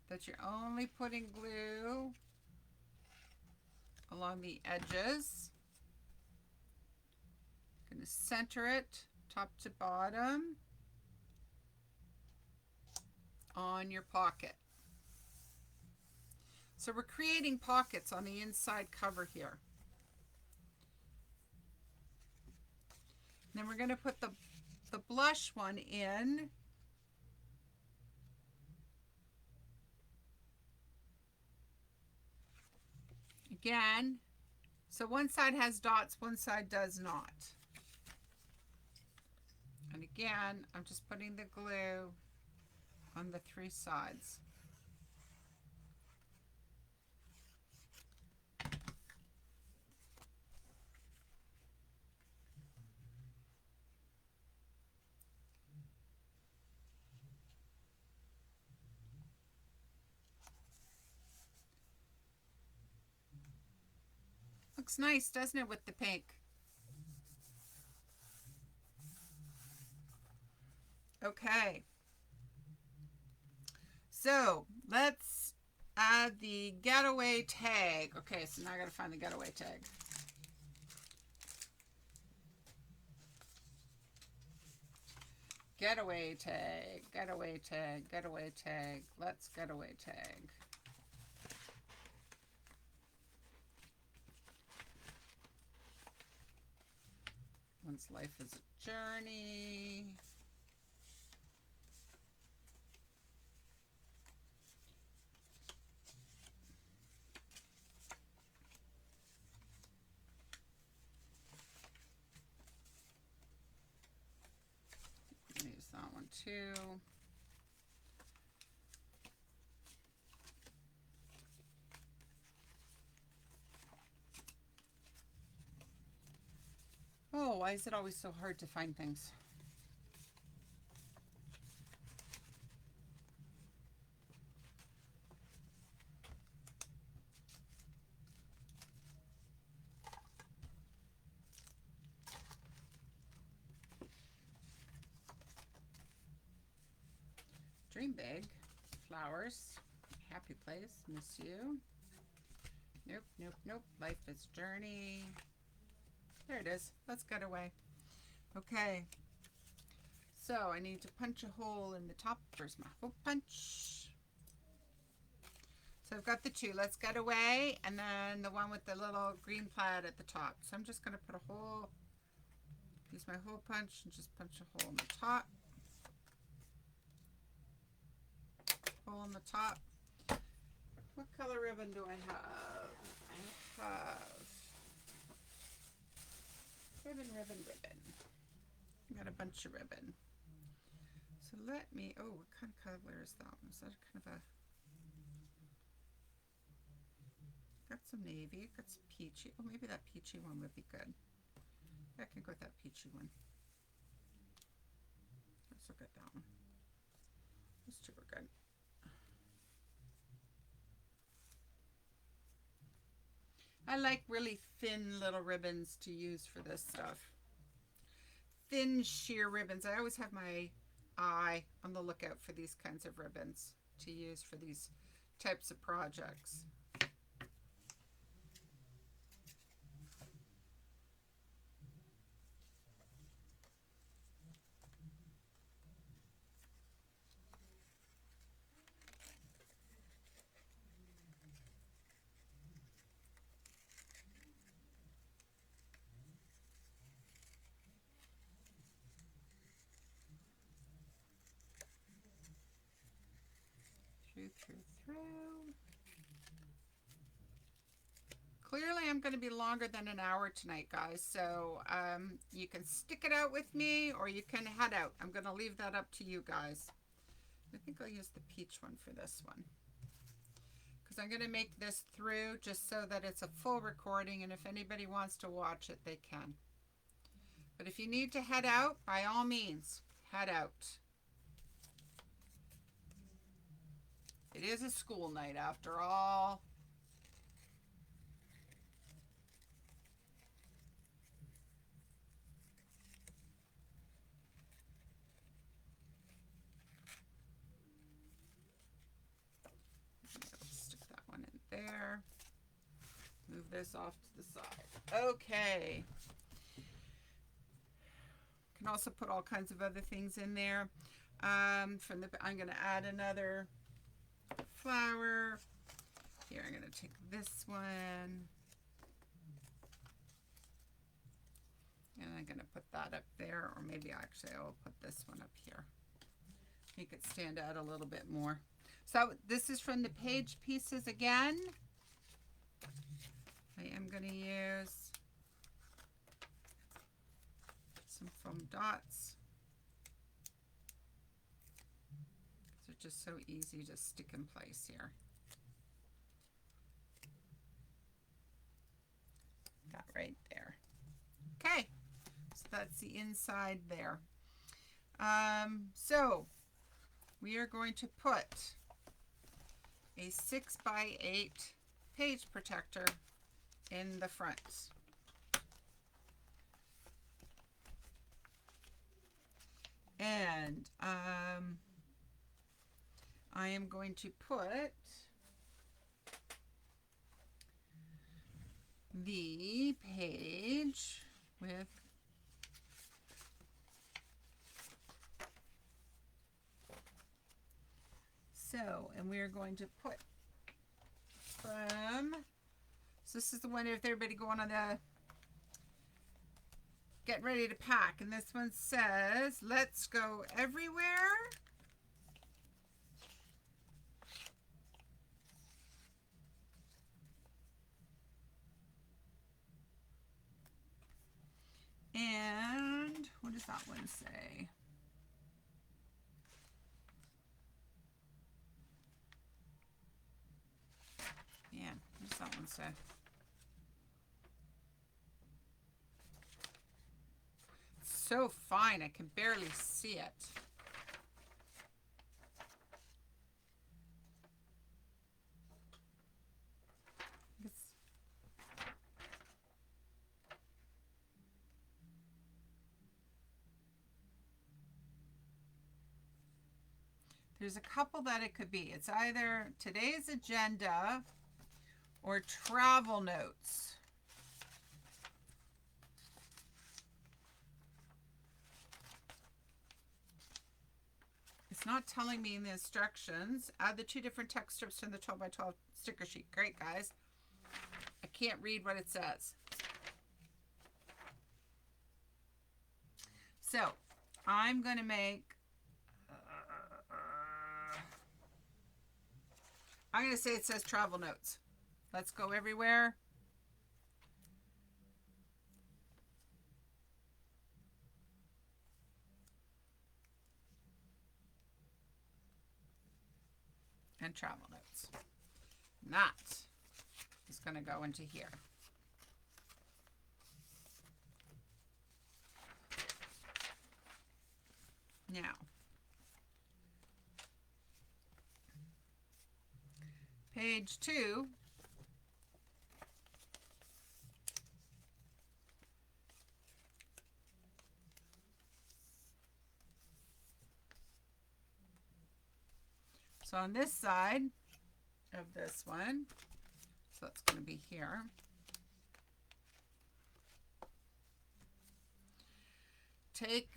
S1: that you're only putting glue along the edges. Going to center it top to bottom on your pocket. So we're creating pockets on the inside cover here. And then we're going to put the blush one in. Again, so one side has dots, one side does not. And again, I'm just putting the glue on the three sides. Looks nice, doesn't it, with the pink? Okay. So let's add the getaway tag. Okay, so now I gotta find the getaway tag. Getaway tag, getaway tag, getaway tag. Let's getaway tag. One's life is a journey. Use that one too. Oh, why is it always so hard to find things? Dream big. Flowers. Happy place. Miss you. Nope, nope, nope. Life is journey. There it is. Let's get away. Okay. So I need to punch a hole in the top. Where's my hole punch? So I've got the two. Let's get away. And then the one with the little green plaid at the top. So I'm just going to put a hole. Use my hole punch and just punch a hole in the top. hole in the top. What color ribbon do I have? I have ribbon. I got a bunch of ribbon. So let me, oh, what kind of color is that one? Is that kind of a, got some navy, got some peachy. Oh, maybe that peachy one would be good. I can go with that peachy one. Let's look at that one. Those two are good. I like really thin little ribbons to use for this stuff. Thin sheer ribbons. I always have my eye on the lookout for these kinds of ribbons to use for these types of projects. Through. Clearly I'm going to be longer than an hour tonight, guys, so you can stick it out with me or you can head out. I'm going to leave that up to you guys. I think I'll use the peach one for this one because I'm going to make this through just so that it's a full recording, and if anybody wants to watch it, they can. But if you need to head out, by all means, head out. It is a school night after all. Stick that one in there. Move this off to the side. Okay. Can also put all kinds of other things in there. I'm going to add another flower. Here, I'm going to take this one. And I'm going to put that up there, or maybe actually I'll put this one up here. Make it stand out a little bit more. So this is from the Page Pieces again. I am going to use some foam dots. They're just so easy to stick in place here. That right there. Okay, so that's the inside there. So we are going to put a 6x8 page protector in the front. And I am going to put the page with and we are going to put from, so this is the one if everybody going on the get ready to pack, and this one says let's go everywhere and what does that one say? Yeah, what does that one say? It's so fine, I can barely see it. There's a couple that it could be. It's either today's agenda or travel notes. It's not telling me in the instructions. Add the 2 different text strips from the 12x12 sticker sheet. Great, guys. I can't read what it says. So I'm going to make I'm going to say it says travel notes. Let's go everywhere. And travel notes. That is going to go into here. Now, page 2. So on this side of this one, so it's going to be here. Take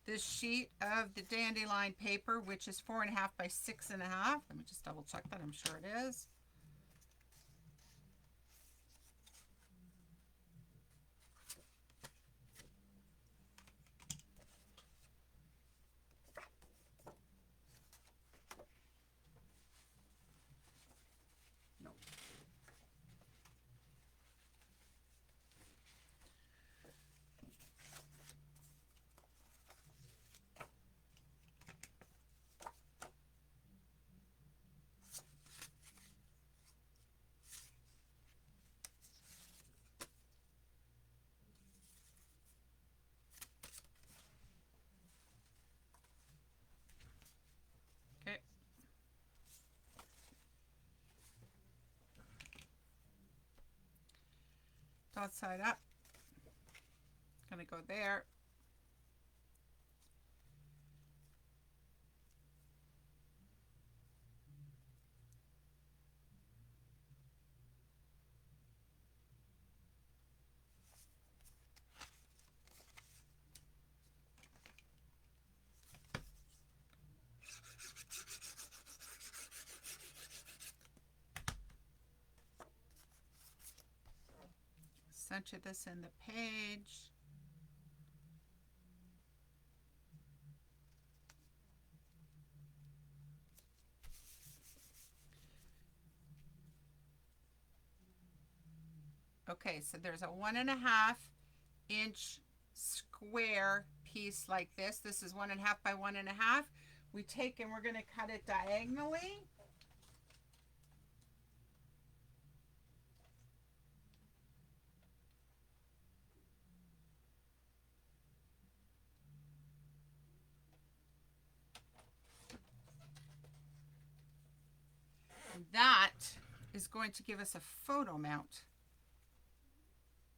S1: this sheet of the Dandelion paper, which is 4.5 by 6.5. Let me just double check that. I'm sure it is. Okay. Dot side up. Gonna go there. Center this in the page. Okay, so there's a 1.5 inch square piece like this. This is 1.5 by 1.5. We take and we're going to cut it diagonally. And that is going to give us a photo mount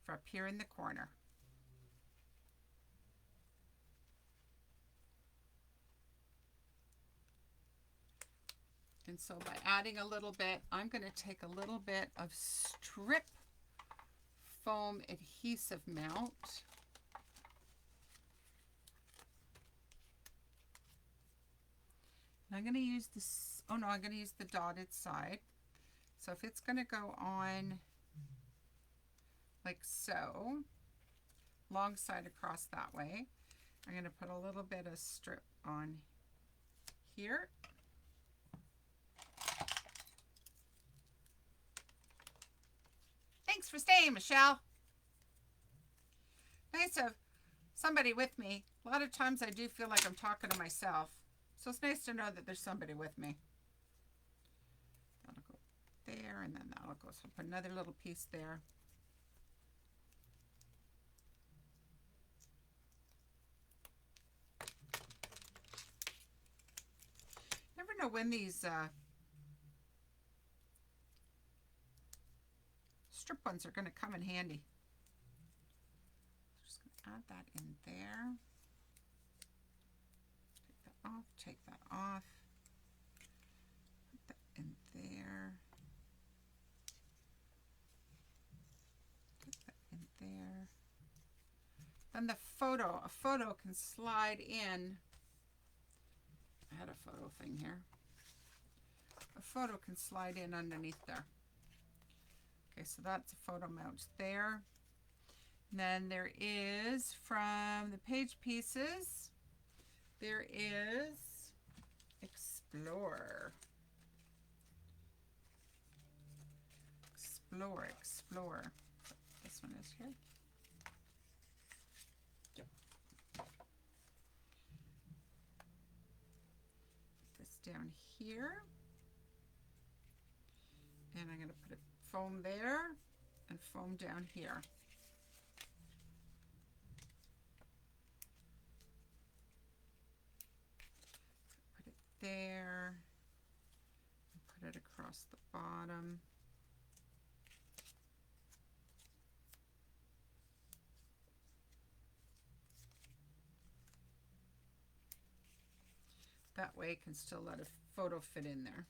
S1: for up here in the corner. And so by adding a little bit, I'm going to take a little bit of strip foam adhesive mount. I'm going to use this, oh no, I'm going to use the dotted side. So if it's going to go on like so, long side across that way, I'm going to put a little bit of strip on here. Thanks for staying, Michelle. Nice to have somebody with me. A lot of times I do feel like I'm talking to myself. So it's nice to know that there's somebody with me. That'll go there, and then that'll go. So put another little piece there. Never know when these strip ones are going to come in handy. Just going to add that in there. Take that off, put that in there, put that in there. Then the photo, a photo can slide in. I had a photo thing here. A photo can slide in underneath there. Okay, so that's a photo mount there. And then there is from the page pieces, there is explore. Explore. This one is here. Yep. Put this down here. And I'm going to put a foam there and foam down here. Put it there. And put it across the bottom. That way it can still let a photo fit in there.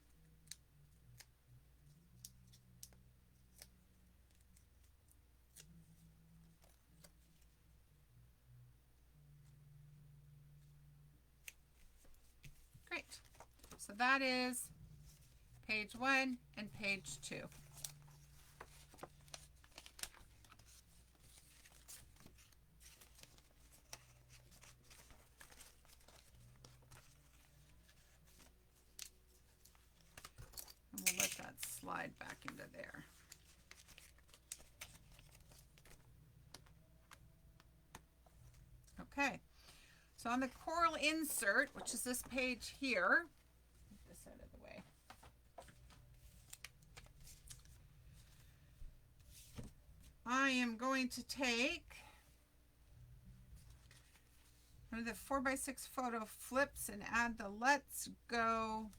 S1: Great. So that is page 1 and page 2. And we'll let that slide back into there. Okay, so on the coral insert, which is this page here, get this out of the way. I am going to take one of the 4x6 photo flips and add the let's go.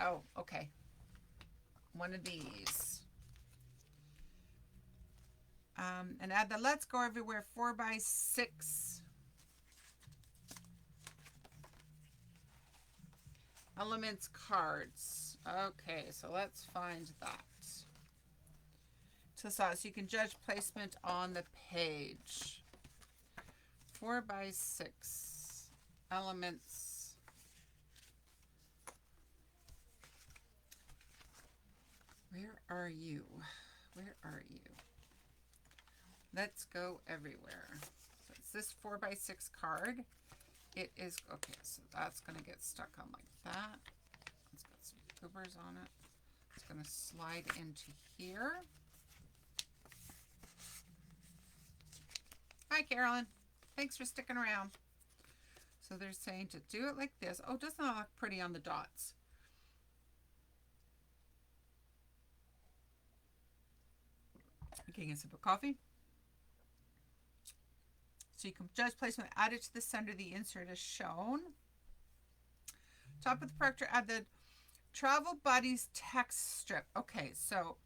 S1: Oh, okay. One of these. And add the Let's Go Everywhere 4x6 elements cards. Okay, so let's find that. So you can judge placement on the page. 4x6 elements. Where are you? Where are you? Let's Go Everywhere. So it's this 4x6 card. It is, okay, so that's going to get stuck on like that. It's got some goobers on it. It's going to slide into here. Hi, Carolyn. Thanks for sticking around. So they're saying to do it like this. Oh, doesn't that look pretty on the dots? Getting a sip of coffee. So you can judge placement, add it to the center of the insert as shown. Top of the projector, add the Travel Buddies text strip. Okay, so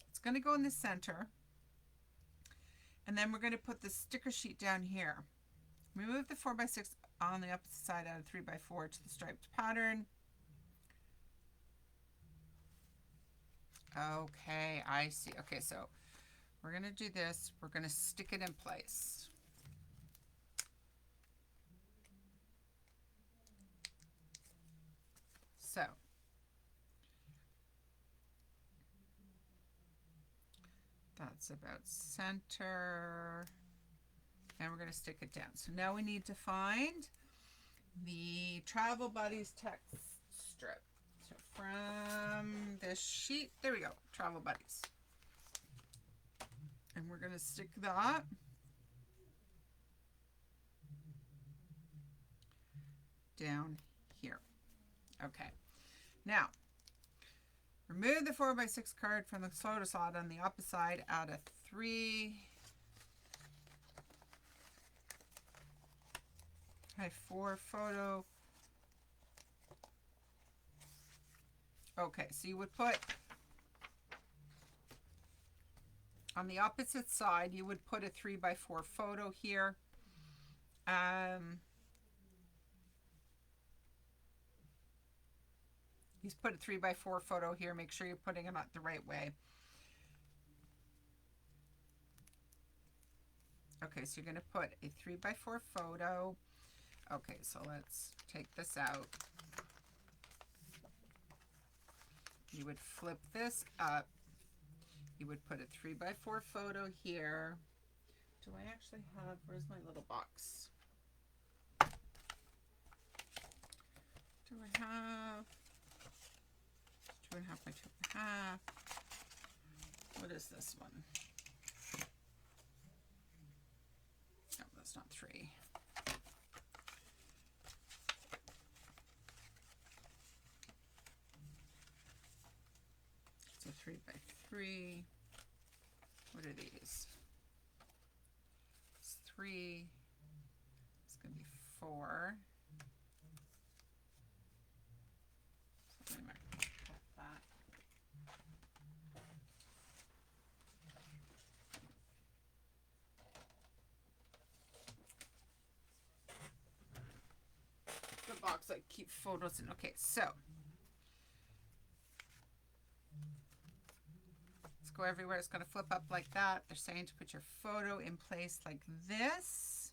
S1: it's going to go in the center. And then we're going to put the sticker sheet down here. Remove the 4x6 on the opposite side out of 3x4 to the striped pattern. Okay, I see. Okay, so we're going to do this. We're going to stick it in place. So that's about center. And we're going to stick it down. So now we need to find the Travel Buddies text strip. So from this sheet, there we go, Travel Buddies. And we're going to stick that down here. Okay. Now, remove the 4x6 card from the photo slot on the opposite side. Add a 3x4 photo. Okay, so you would put on the opposite side, you would put a 3x4 photo here. You put a 3x4 photo here. Make sure you're putting it the right way. Okay, so you're going to put a 3x4 photo. Okay, so let's take this out. You would flip this up. You would put a 3x4 photo here do I actually have, where's my little box? Do I have 2.5 by 2.5? What is this one? No, that's not 3. So 3 by 3. What are these? It's 3. It's going to be 4. So let me cut that. The box I keep photos in. Okay, so let's go everywhere. It's going to flip up like that. They're saying to put your photo in place like this.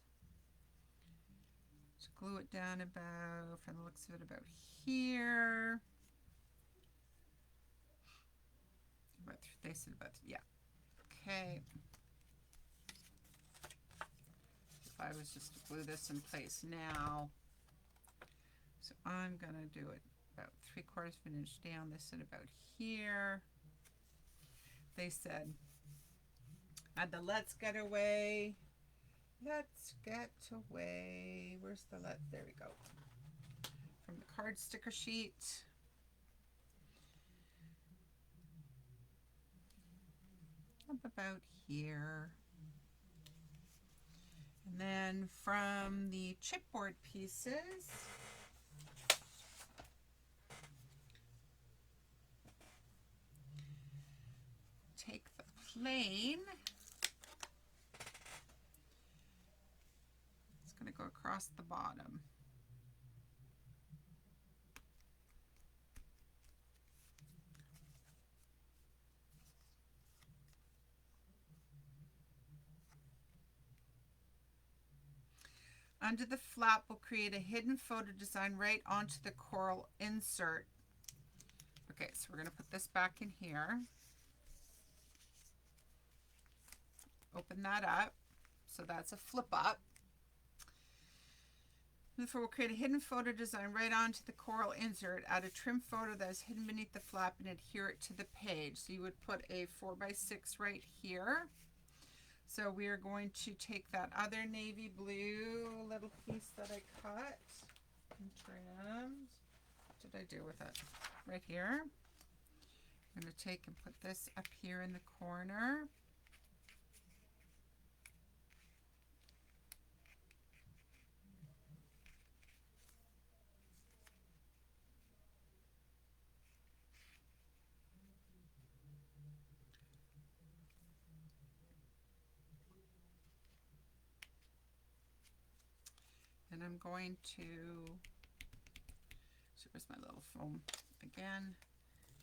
S1: To glue it down about, from the looks of it, about here. About, they said about, yeah. Okay. If I was just to glue this in place now. So I'm going to do it about 3/4 of an inch down. They said about here. They said, add the let's get away. Let's get away. Where's the let? There we go. From the card sticker sheet. Up about here. And then from the chipboard pieces, take the plain. It's going to go across the bottom. Under the flap, we'll create a hidden photo design right onto the coral insert. Okay, so we're going to put this back in here. Open that up. So that's a flip up. Therefore, we'll create a hidden photo design right onto the coral insert. Add a trim photo that is hidden beneath the flap and adhere it to the page. So you would put a 4x6 right here. So we are going to take that other navy blue little piece that I cut and trimmed. What did I do with it? Right here. I'm going to take and put this up here in the corner. And I'm going to, so here's my little foam again,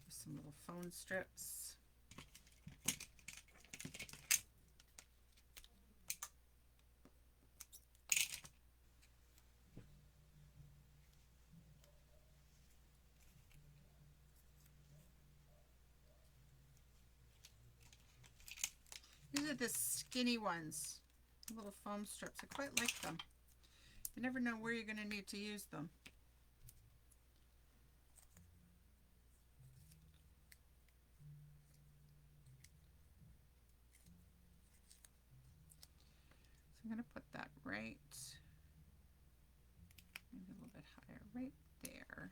S1: some little foam strips. These are the skinny ones, little foam strips. I quite like them. You never know where you're going to need to use them. So I'm going to put that right, maybe a little bit higher, right there.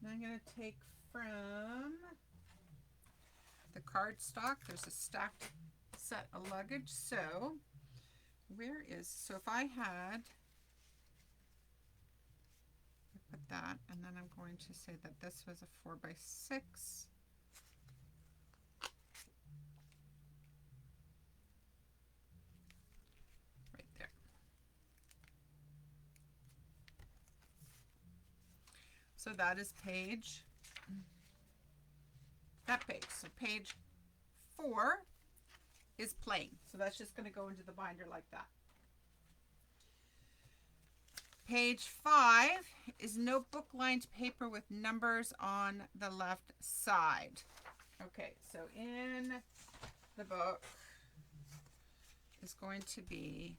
S1: And I'm going to take from the cardstock, there's a stacked set of luggage. So where is, so if I had, I put that, and then I'm going to say that this was a 4x6. Right there. So that is page, that page. So page 4 is plain. So that's just going to go into the binder like that. Page 5 is notebook lined paper with numbers on the left side. Okay, so in the book is going to be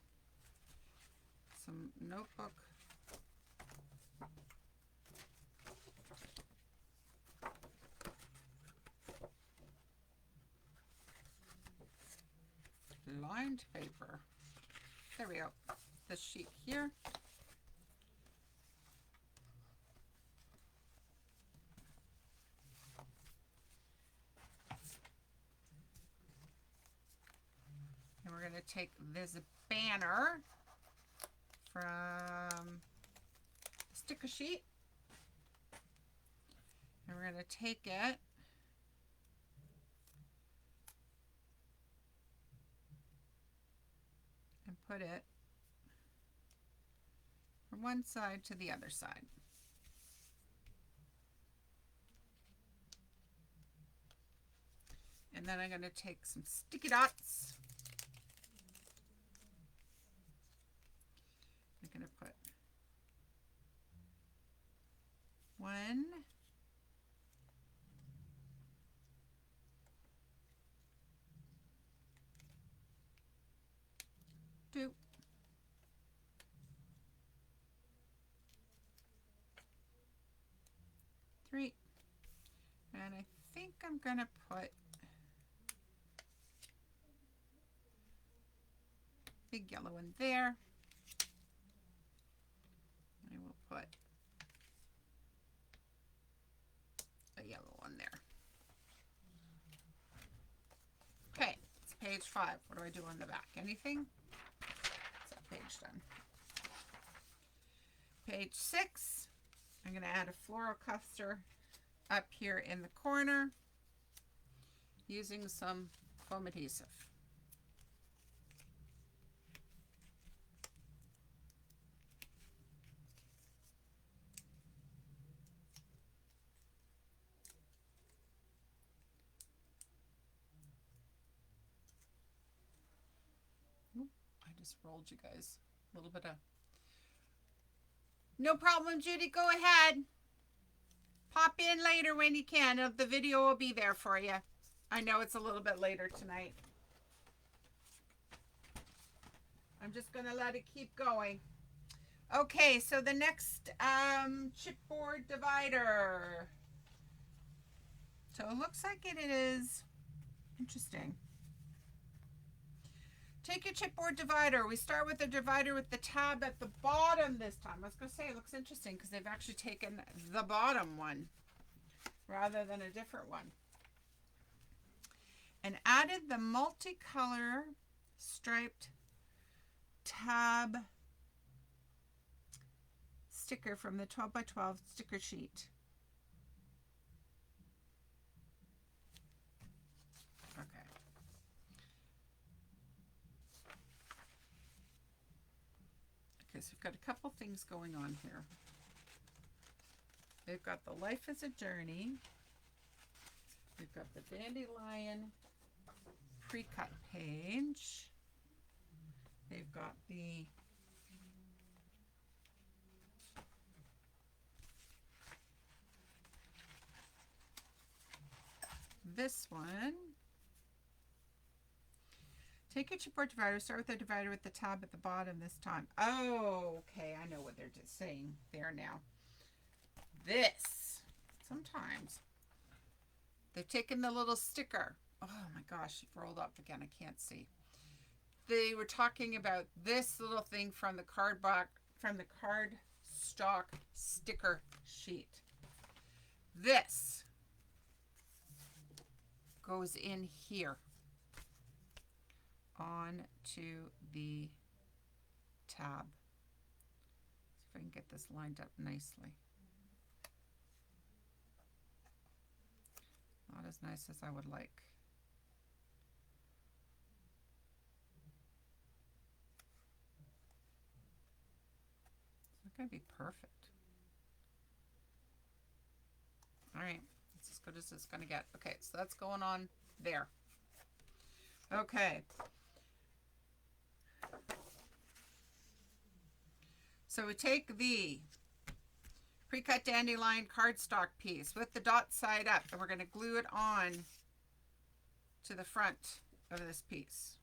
S1: some notebook lined paper. There we go. This sheet here. And we're going to take this banner from the sticker sheet. And we're going to take it and put it from one side to the other side. And then I'm going to take some sticky dots. I'm going to put 1, 2, 3, and I think I'm going to put big yellow one there. I will put a yellow one there. Okay, it's page 5. What do I do on the back? Anything? Is that page done? Page 6, I'm going to add a floral cluster up here in the corner using some foam adhesive. I just rolled you guys a little bit of. No problem, Judy. Go ahead. Pop in later when you can. The video will be there for you. I know it's a little bit later tonight. I'm just going to let it keep going. Okay, so the next chipboard divider. So it looks like it is interesting. Take your chipboard divider. We start with the divider with the tab at the bottom this time. I was going to say it looks interesting because they've actually taken the bottom one rather than a different one. And added the multicolor striped tab sticker from the 12 by 12 sticker sheet. So we've got a couple things going on here. They've got the Life is a Journey. We've got the Dandelion pre-cut page. They've got the this one. Take your chipboard divider, start with the divider with the tab at the bottom this time. Oh, okay, I know what they're just saying there now. This, sometimes, they've taken the little sticker. Oh my gosh, it rolled up again, I can't see. They were talking about this little thing from the cardstock sticker sheet. This goes in here on to the tab. See if I can get this lined up nicely. Not as nice as I would like. It's not going to be perfect. All right, it's as good as it's going to get. Okay, so that's going on there. Okay. So we take the pre-cut dandelion cardstock piece with the dot side up, and we're going to glue it on to the front of this piece.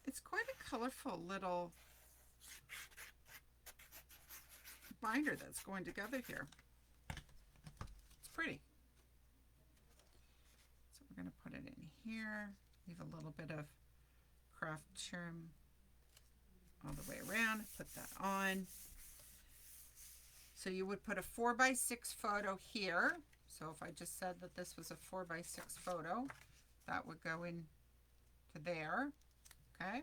S1: It's quite a colorful little binder that's going together here. It's pretty. So we're going to put it in here, leave a little bit of craft trim all the way around, put that on. So you would put a 4x6 photo here. So if I just said that this was a 4x6 photo, that would go in to there. Okay.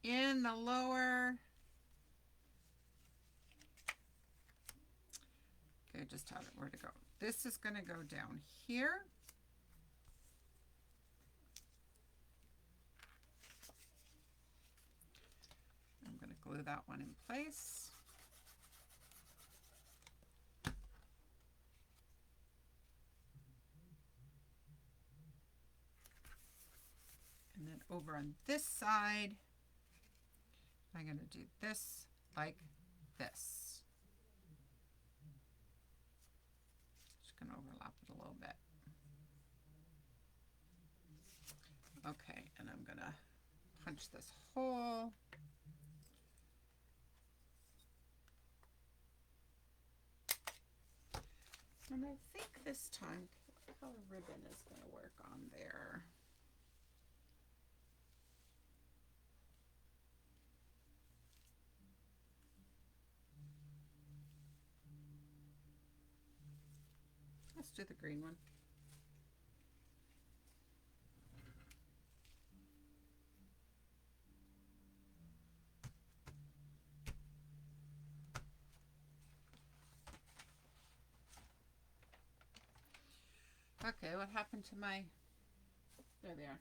S1: In the lower, okay, just tell it where to go. This is going to go down here. I'm going to glue that one in place. And then over on this side, I'm going to do this like this. Just going to overlap it a little bit. Okay, and I'm going to punch this hole. And I think this time, what color ribbon is going to work on there? Let's do the green one. Okay, what happened to my, there they are.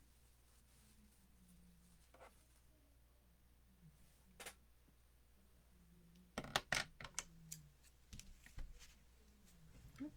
S1: Oops.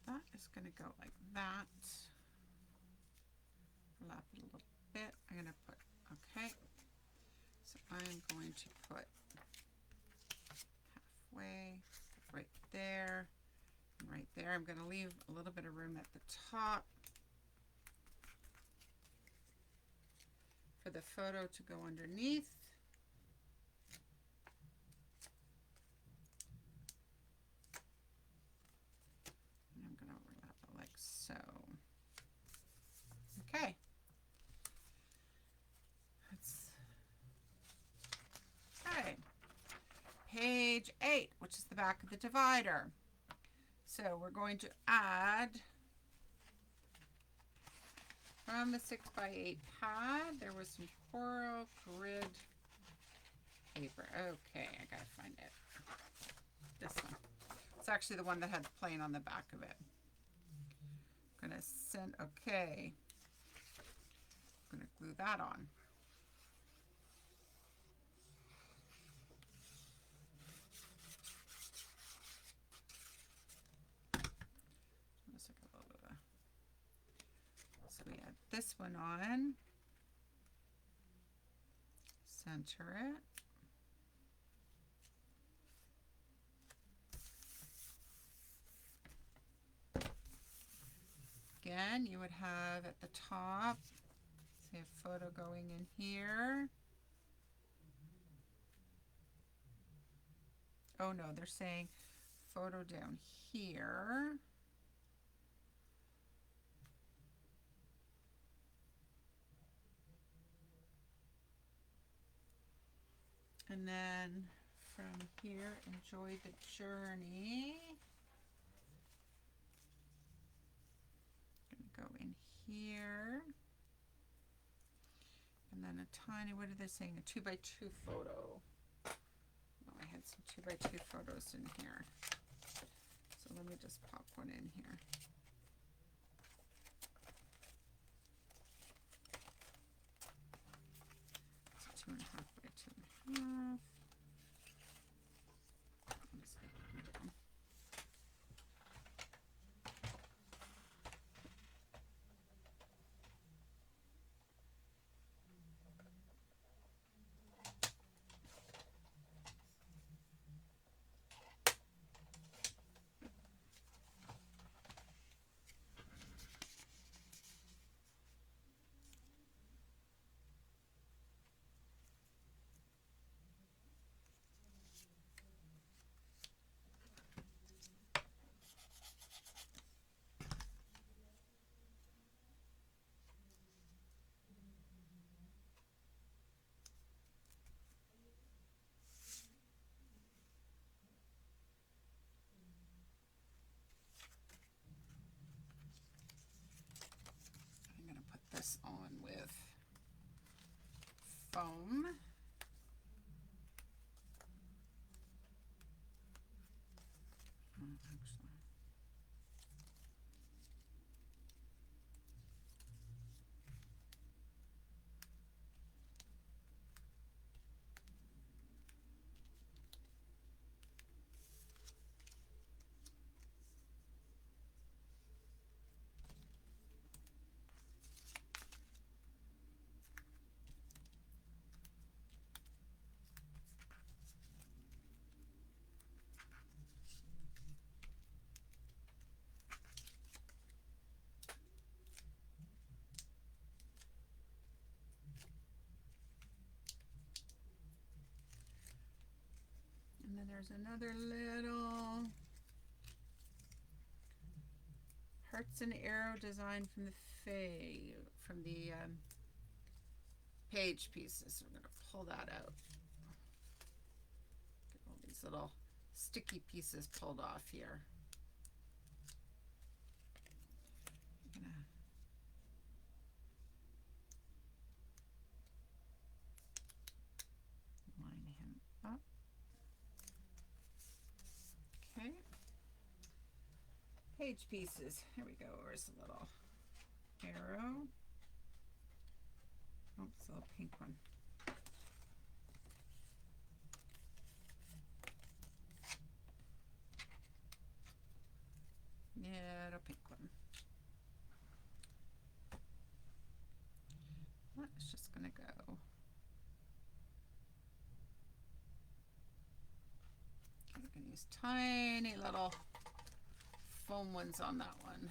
S1: That is going to go like that. Lap it a little bit. I'm going to put, okay. So I'm going to put halfway, right there, and right there. I'm going to leave a little bit of room at the top for the photo to go underneath. And I'm going to overlap it like so. Okay. Okay. Page 8, which is the back of the divider. So we're going to add from the 6x8 pad. There was some coral grid paper. Okay, I gotta find it. This one. It's actually the one that had the plane on the back of it. I'm gonna send, okay. I'm gonna glue that on. So we add this one on. Center it. Again, you would have at the top, say a photo going in here. Oh no, they're saying photo down here. And then from here, enjoy the journey. Gonna go in here. And then a tiny, what are they saying? A 2x2 photo. Oh, I had some 2x2 photos in here. So let me just pop one in here. It's 2.5 by 2.5. I'm going to put this on with foam. Actually. And then there's another little hearts and arrow design from the page pieces. So we're going to pull that out. Get all these little sticky pieces pulled off here. I'm going to line him up. Okay. Page pieces. Here we go. Where's the little arrow? Oh, it's a little pink one. Little pink one. That's just gonna go. I'm gonna use tiny little foam ones on that one.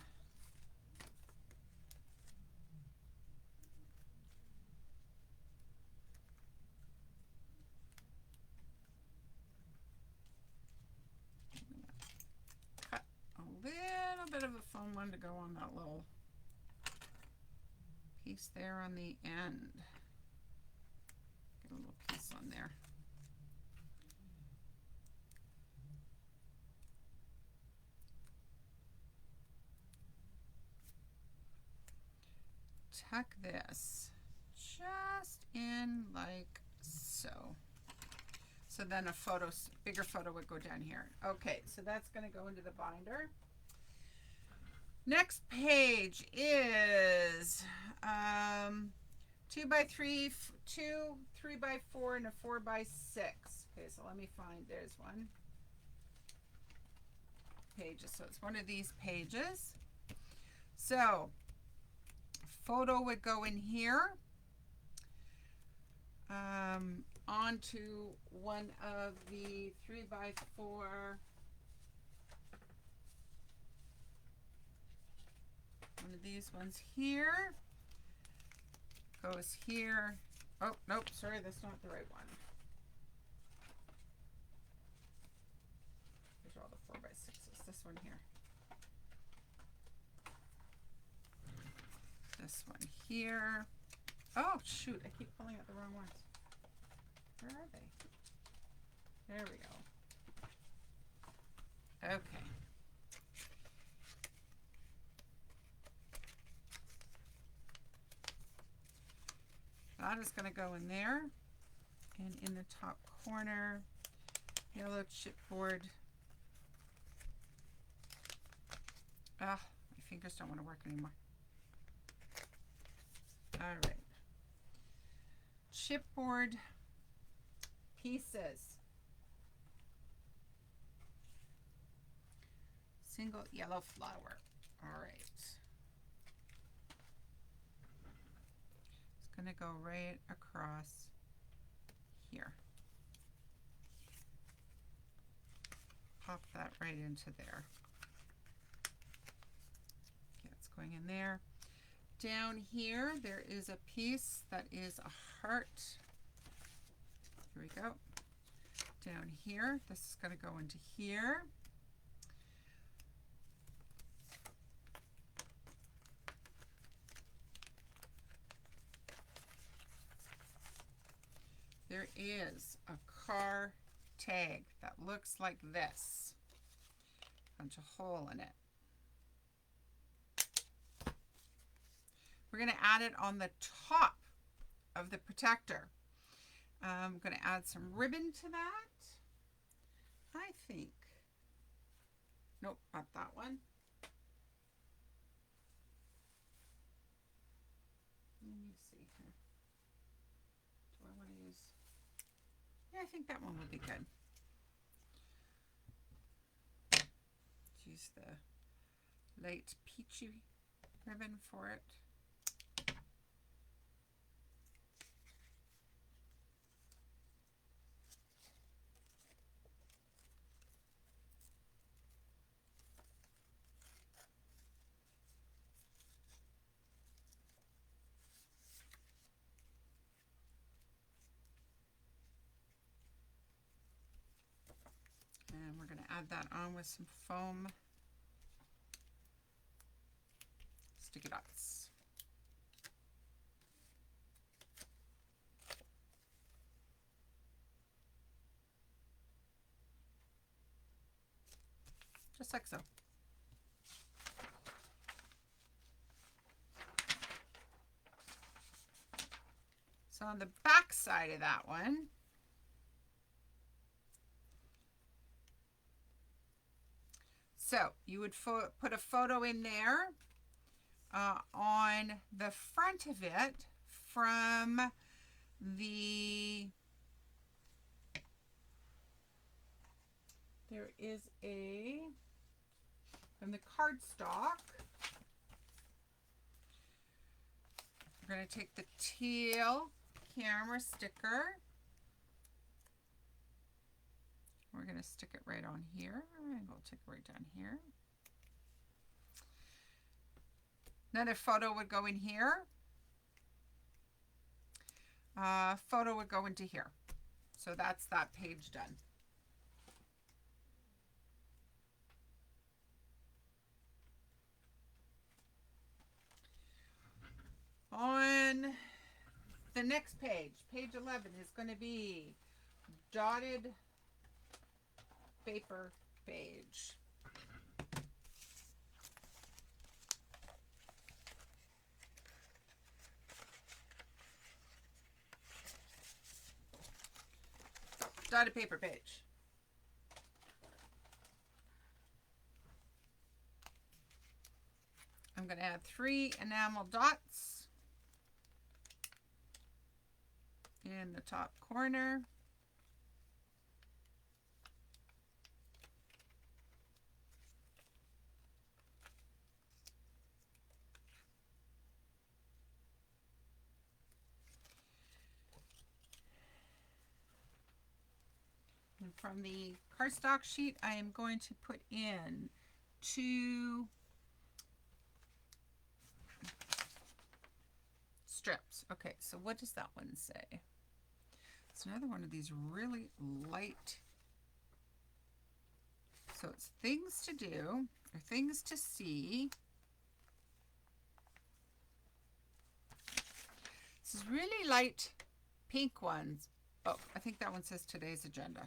S1: Cut a little bit of a foam one to go on that little piece there on the end. Get a little piece on there. Tuck this just in like so. So then a bigger photo would go down here. Okay, so that's gonna go into the binder. Next page is 2x3, 3x4, and a 4x6. Okay, so let me find, there's one. Pages, so it's one of these pages. So photo would go in here onto one of the 3x4, one of these ones here, goes here. Oh, nope, sorry, that's not the right one. These are all the 4x6s. This one here. This one here. Oh, shoot, I keep pulling out the wrong ones. Where are they? There we go. Okay. that is going to go in there. And in the top corner, yellow chipboard. Ah, my fingers don't want to work anymore. All right. Chipboard pieces. Single yellow flower. All right. It's going to go right across here. Pop that right into there. Okay, it's going in there. Down here, there is a piece that is a heart. Here we go. Down here, this is going to go into here. There is a car tag that looks like this. Punch a hole in it. We're going to add it on the top of the protector. I'm going to add some ribbon to that. I think. Nope, not that one. Let me see here. Do I want to use? Yeah, I think that one would be good. Use the light peachy ribbon for it. And we're going to add that on with some foam sticky dots. Just like so. So on the back side of that one, so you would put a photo in there on the front of it from the, there is a, from the cardstock. We're going to take the teal camera sticker. We're going to stick it right on here, and we'll take it right down here. Another photo would go in here. Photo would go into here. So that's that page done. On the next page, page 11, is going to be dotted paper page. Dotted paper page. I'm going to add 3 enamel dots in the top corner. And from the cardstock sheet, I am going to put in 2 strips. Okay, so what does that one say? It's another one of these really light. So it's things to do or things to see. This is really light pink ones. Oh, I think that one says today's agenda.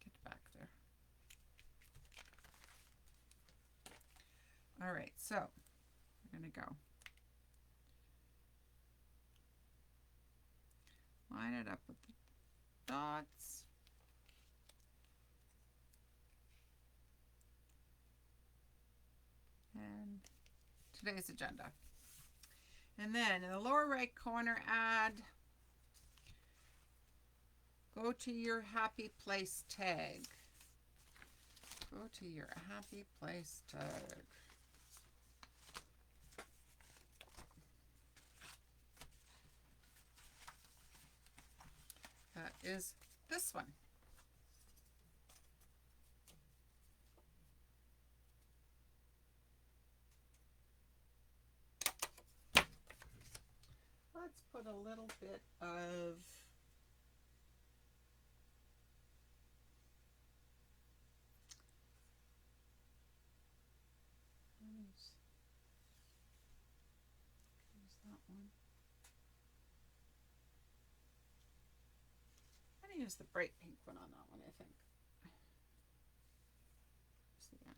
S1: Get back there. All right, so going to go. Line it up with the dots. And today's agenda. And then in the lower right corner, add, go to your happy place tag. Go to your happy place tag. That is this one. Let's put a little bit of that one. I'm going to use the bright pink one on that one, I think. Here's the end.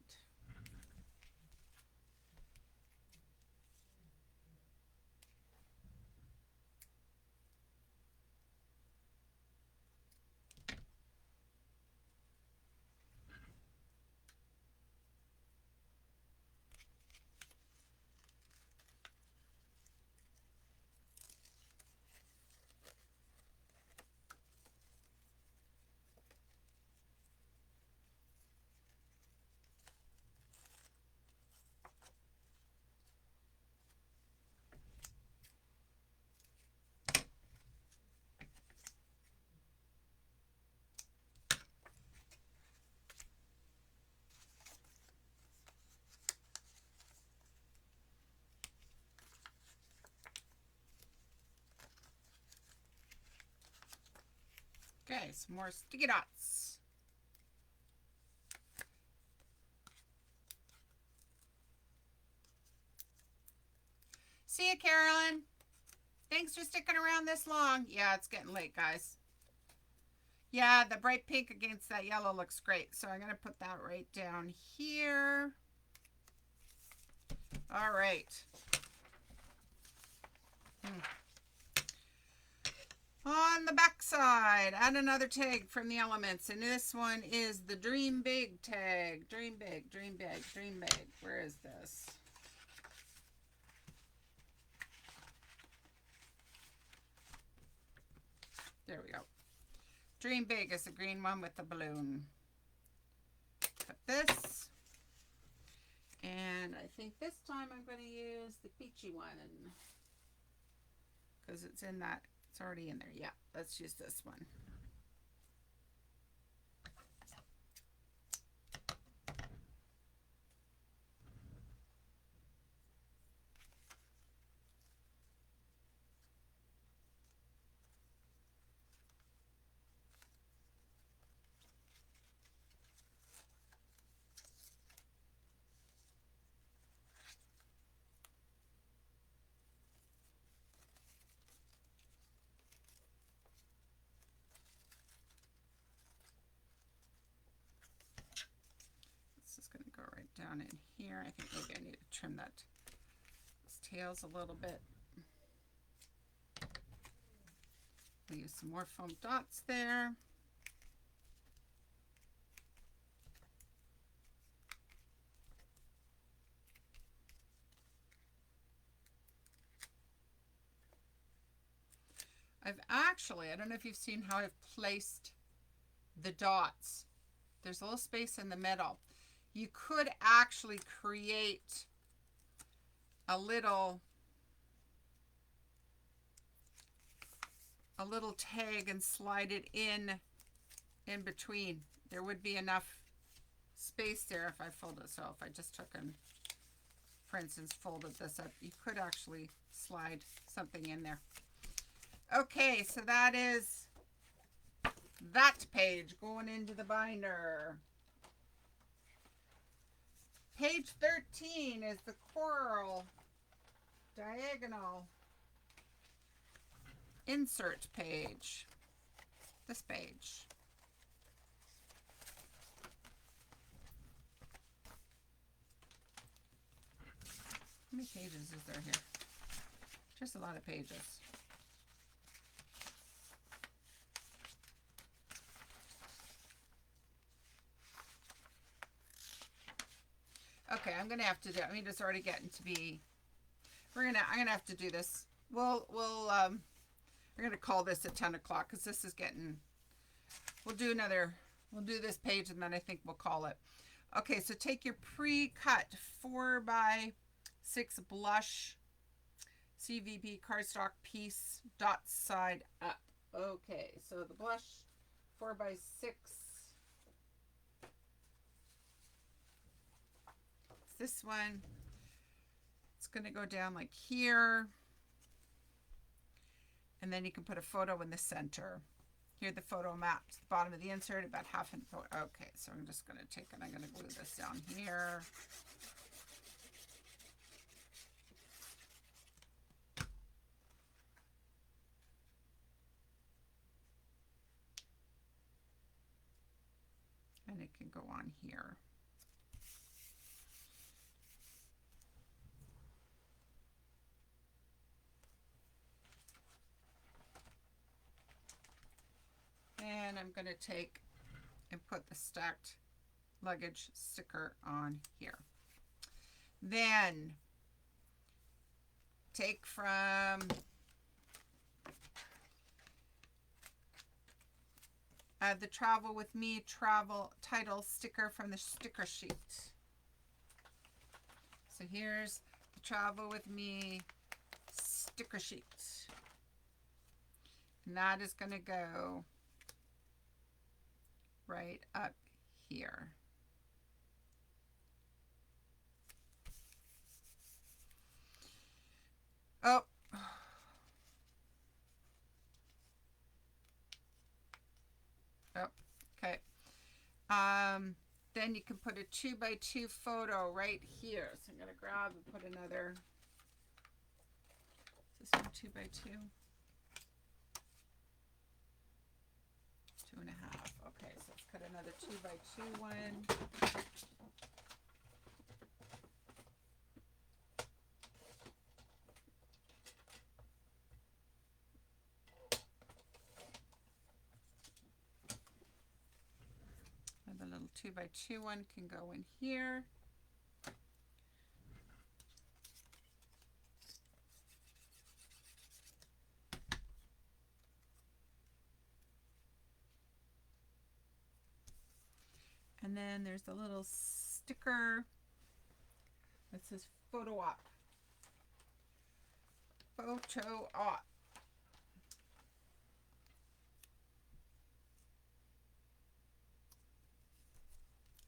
S1: Okay, some more sticky dots. See you, Carolyn. Thanks for sticking around this long. Yeah, it's getting late, guys. Yeah, the bright pink against that yellow looks great. So I'm going to put that right down here. All right. On the back side, add another tag from the elements. And this one is the Dream Big tag. Dream big, dream big, dream big. Where is this? There we go. Dream Big is the green one with the balloon. Put this. And I think this time I'm going to use the peachy one. Because it's in that. It's already in there. Yeah, let's use this one. Down in here. I think maybe I need to trim that those tails a little bit. I'll use some more foam dots there. I've actually, I don't know if you've seen how I've placed the dots. There's a little space in the middle. You could actually create a little tag and slide it in between. There would be enough space there if I fold it. So if I just took and, for instance, folded this up, you could actually slide something in there. Okay, so that is that page going into the binder. Page 13 is the coral diagonal insert page. This page. How many pages is there here? Just a lot of pages. Okay, I'm gonna have to do. I mean, it's already getting to be. I'm gonna have to do this. We're gonna call this at 10 o'clock because this is getting. We'll do this page and then I think we'll call it. Okay, so take your pre-cut 4x6 blush CVB cardstock piece, dot side up. Okay, so the blush 4x6. This one, it's going to go down like here, and then you can put a photo in the center. Here the photo maps the bottom of the insert, about half an photo. Okay, so I'm just going to take it, I'm going to glue this down here. And it can go on here. And I'm going to take and put the stacked luggage sticker on here. Then take from the Travel With Me travel title sticker from the sticker sheet. So here's the Travel With Me sticker sheet. And that is going to go right up here. Oh. Oh, okay. Then you can put a 2x2 photo right here. So I'm going to grab and put another. Is this one 2x2? 2.5. Okay, so let's cut another 2x2 one. And the little 2x2 one can go in here. And then there's a little sticker that says photo op. Photo op.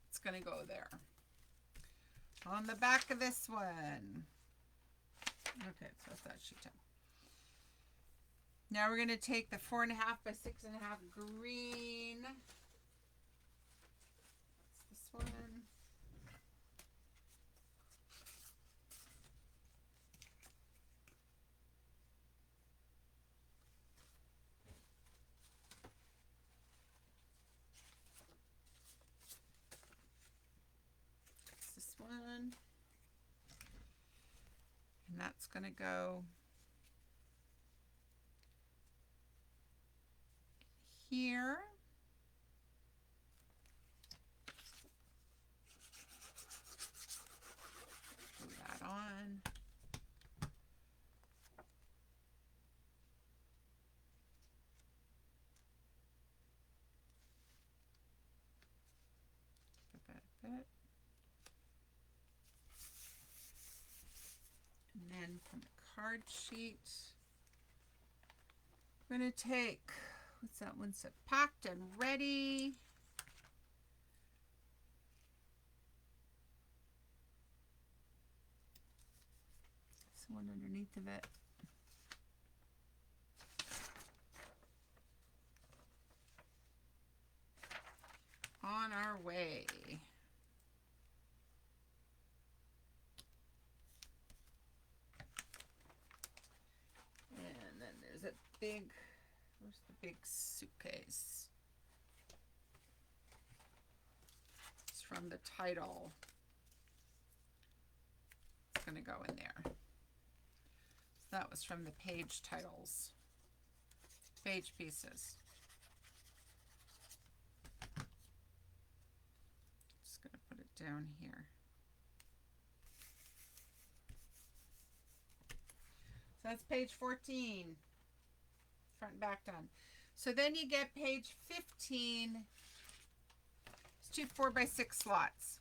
S1: It's going to go there. On the back of this one. Okay, so that's that sheet. Now we're going to take the 4.5 by 6.5 green. That's this one. That's this one. And that's going to go here. Glue that on. Put that a bit. And then from the card sheet, I'm going to take, what's that one said? Packed and ready. This one underneath of it. On our way. And then there's a big, where's the big suitcase? It's from the title. going to go in there. So that was from the page titles, page pieces. Just going to put it down here. So that's page 14, front and back done. So then you get page 15, it's 2 4x6 slots.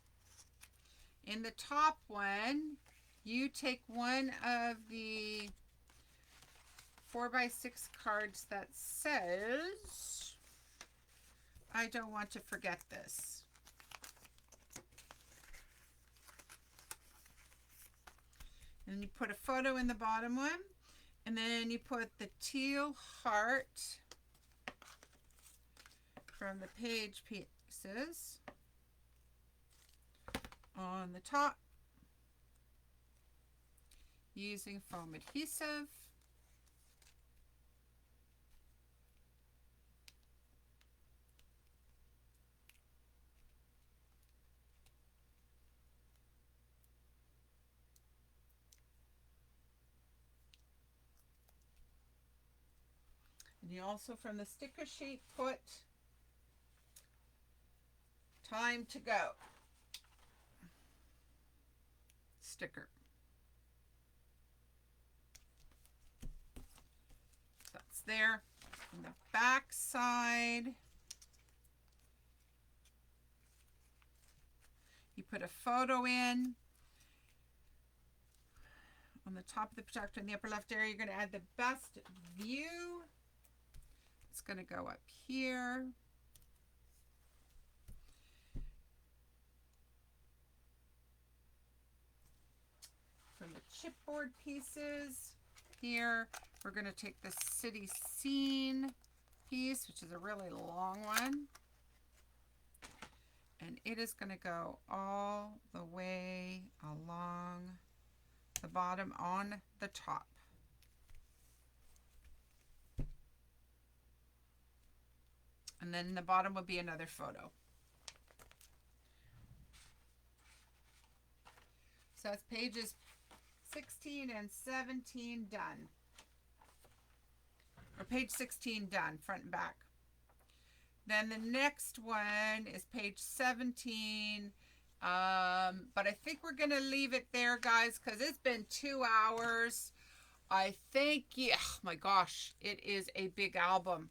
S1: In the top one, you take one of the 4x6 cards that says, I don't want to forget this. And you put a photo in the bottom one, and then you put the teal heart from the page pieces on the top using foam adhesive. And you also, from the sticker sheet, put time to go sticker. So that's there. On the back side, you put a photo in. On the top of the protector in the upper left area, you're going to add the best view. It's going to go up here. From the chipboard pieces here, we're going to take the city scene piece, which is a really long one. And it is going to go all the way along the bottom on the top. And then the bottom will be another photo. So that's pages 16 and 17 done. Or page 16 done, front and back. Then the next one is page 17. But I think we're going to leave it there, guys, because it's been 2 hours. I think, yeah, oh my gosh, it is a big album.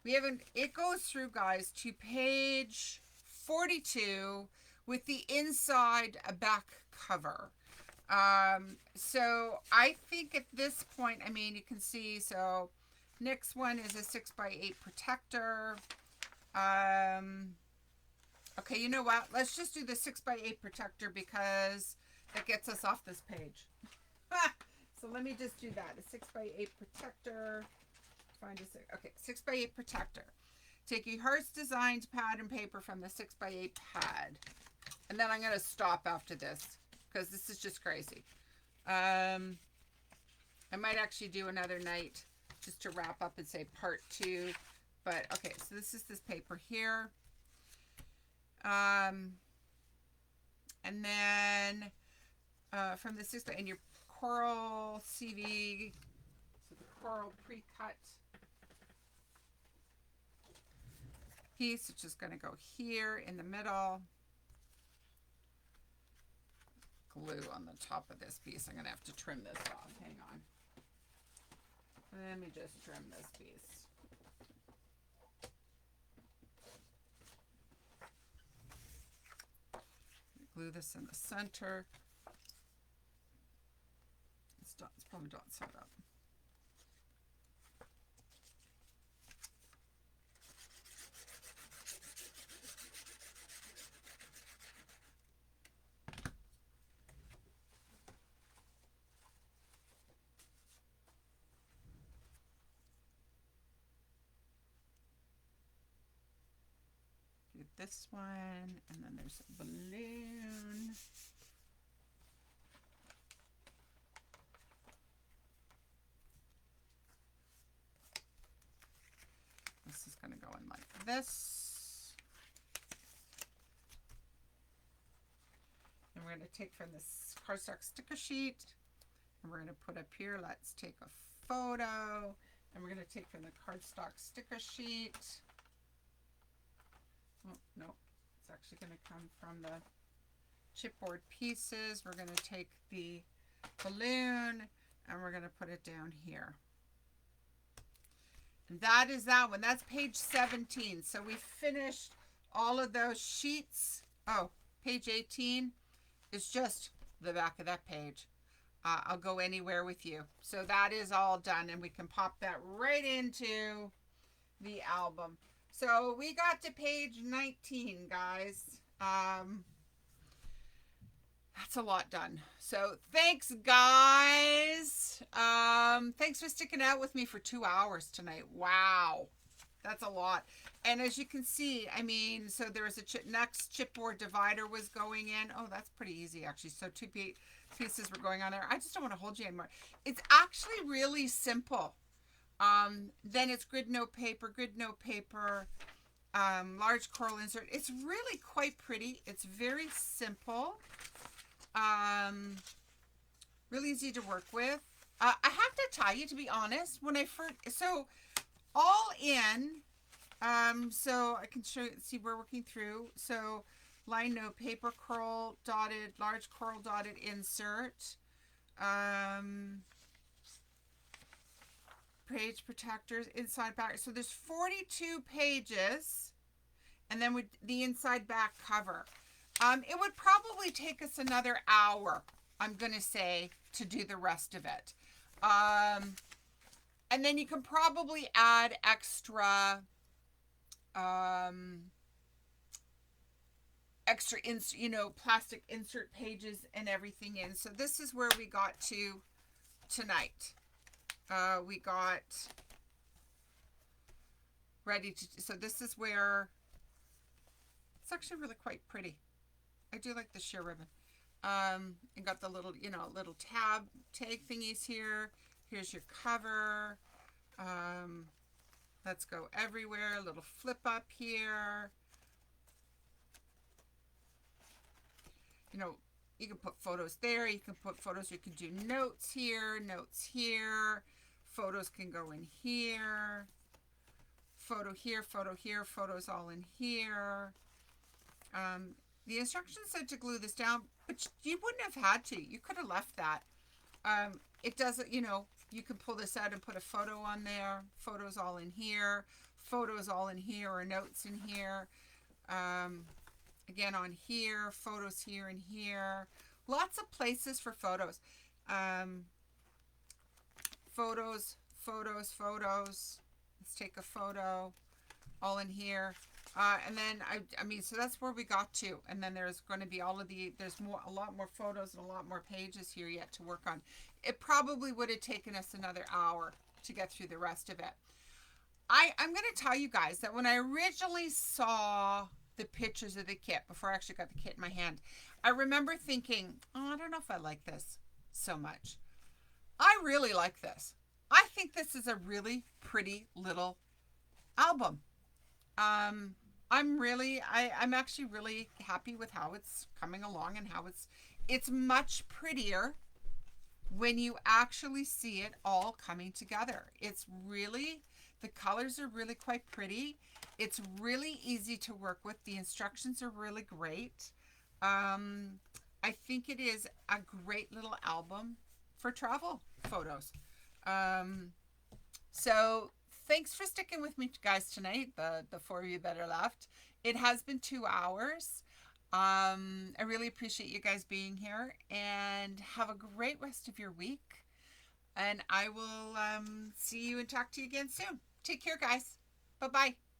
S1: It goes through, guys, to page 42 with the inside back cover. So I think at this point, I mean, you can see, so next one is a 6x8 protector. Okay, you know what? Let's just do the 6x8 protector because that gets us off this page. So let me just do that. A 6x8 protector. Find a six. Okay, 6x8 protector. Take your Hearts Designs pad and paper from the 6x8 pad. And then I'm going to stop after this because this is just crazy. I might actually do another night just to wrap up and say part 2. But okay, so this is this paper here. And then from the 6x8 and your coral CV, so the coral pre-cut piece, which is going to go here in the middle. Glue on the top of this piece. I'm going to have to trim this off. Hang on. Let me just trim this piece. Glue this in the center. It's probably not set up. Do this one, and then there's a balloon. This is going to go in like this. And we're we're going to take from this cardstock sticker sheet, and we're going to put up here, let's take a photo. And we're going to take from the cardstock sticker sheet. Oh, no, it's actually going to come from the chipboard pieces. We're going to take the balloon and we're going to put it down here. And that is that one. That's page 17. So we finished all of those sheets. Oh, page 18 is just the back of that page. I'll go anywhere with you. So that is all done, and we can pop that right into the album. So we got to page 19, guys. That's a lot done. So thanks, guys. Thanks for sticking out with me for 2 hours tonight. Wow. That's a lot. And as you can see, I mean, so there was a next chipboard divider was going in. Oh, that's pretty easy, actually. So 2 pieces were going on there. I just don't want to hold you anymore. It's actually really simple. Then it's grid note paper, large coral insert. It's really quite pretty. It's very simple. Really easy to work with. I have to tell you, to be honest, when I first, so all in, so I can see we're working through. So line note, paper, coral dotted, large coral dotted insert, page protectors, inside back. So there's 42 pages, and then with the inside back cover. It would probably take us another hour, I'm going to say, to do the rest of it. And then you can probably add extra, plastic insert pages and everything in. So this is where we got to tonight. We got ready to, so this is where, it's actually really quite pretty. I do like the sheer ribbon. And got the little, little tag thingies here. Here's your cover. Let's go everywhere. A little flip up here. You can put photos there. You can put photos. You can do notes here, notes here. Photos can go in here. Photo here, photo here. Photos all in here. The instructions said to glue this down, but you wouldn't have had to. You could have left that. It doesn't, you can pull this out and put a photo on there. Photos all in here. Photos all in here, or notes in here. Again, on here. Photos here and here. Lots of places for photos. Photos, photos, photos. Let's take a photo. All in here. And then, so that's where we got to. And then there's going to be there's a lot more photos and a lot more pages here yet to work on. It probably would have taken us another hour to get through the rest of it. I'm going to tell you guys that when I originally saw the pictures of the kit, before I actually got the kit in my hand, I remember thinking, I don't know if I like this so much. I really like this. I think this is a really pretty little album. I'm actually really happy with how it's coming along and how it's much prettier when you actually see it all coming together. It's really, the colors are really quite pretty. It's really easy to work with. The instructions are really great. I think it is a great little album for travel photos. So thanks for sticking with me, guys, tonight, the 4 of you that are left. It has been 2 hours. I really appreciate you guys being here, and have a great rest of your week. And I will see you and talk to you again soon. Take care, guys. Bye-bye.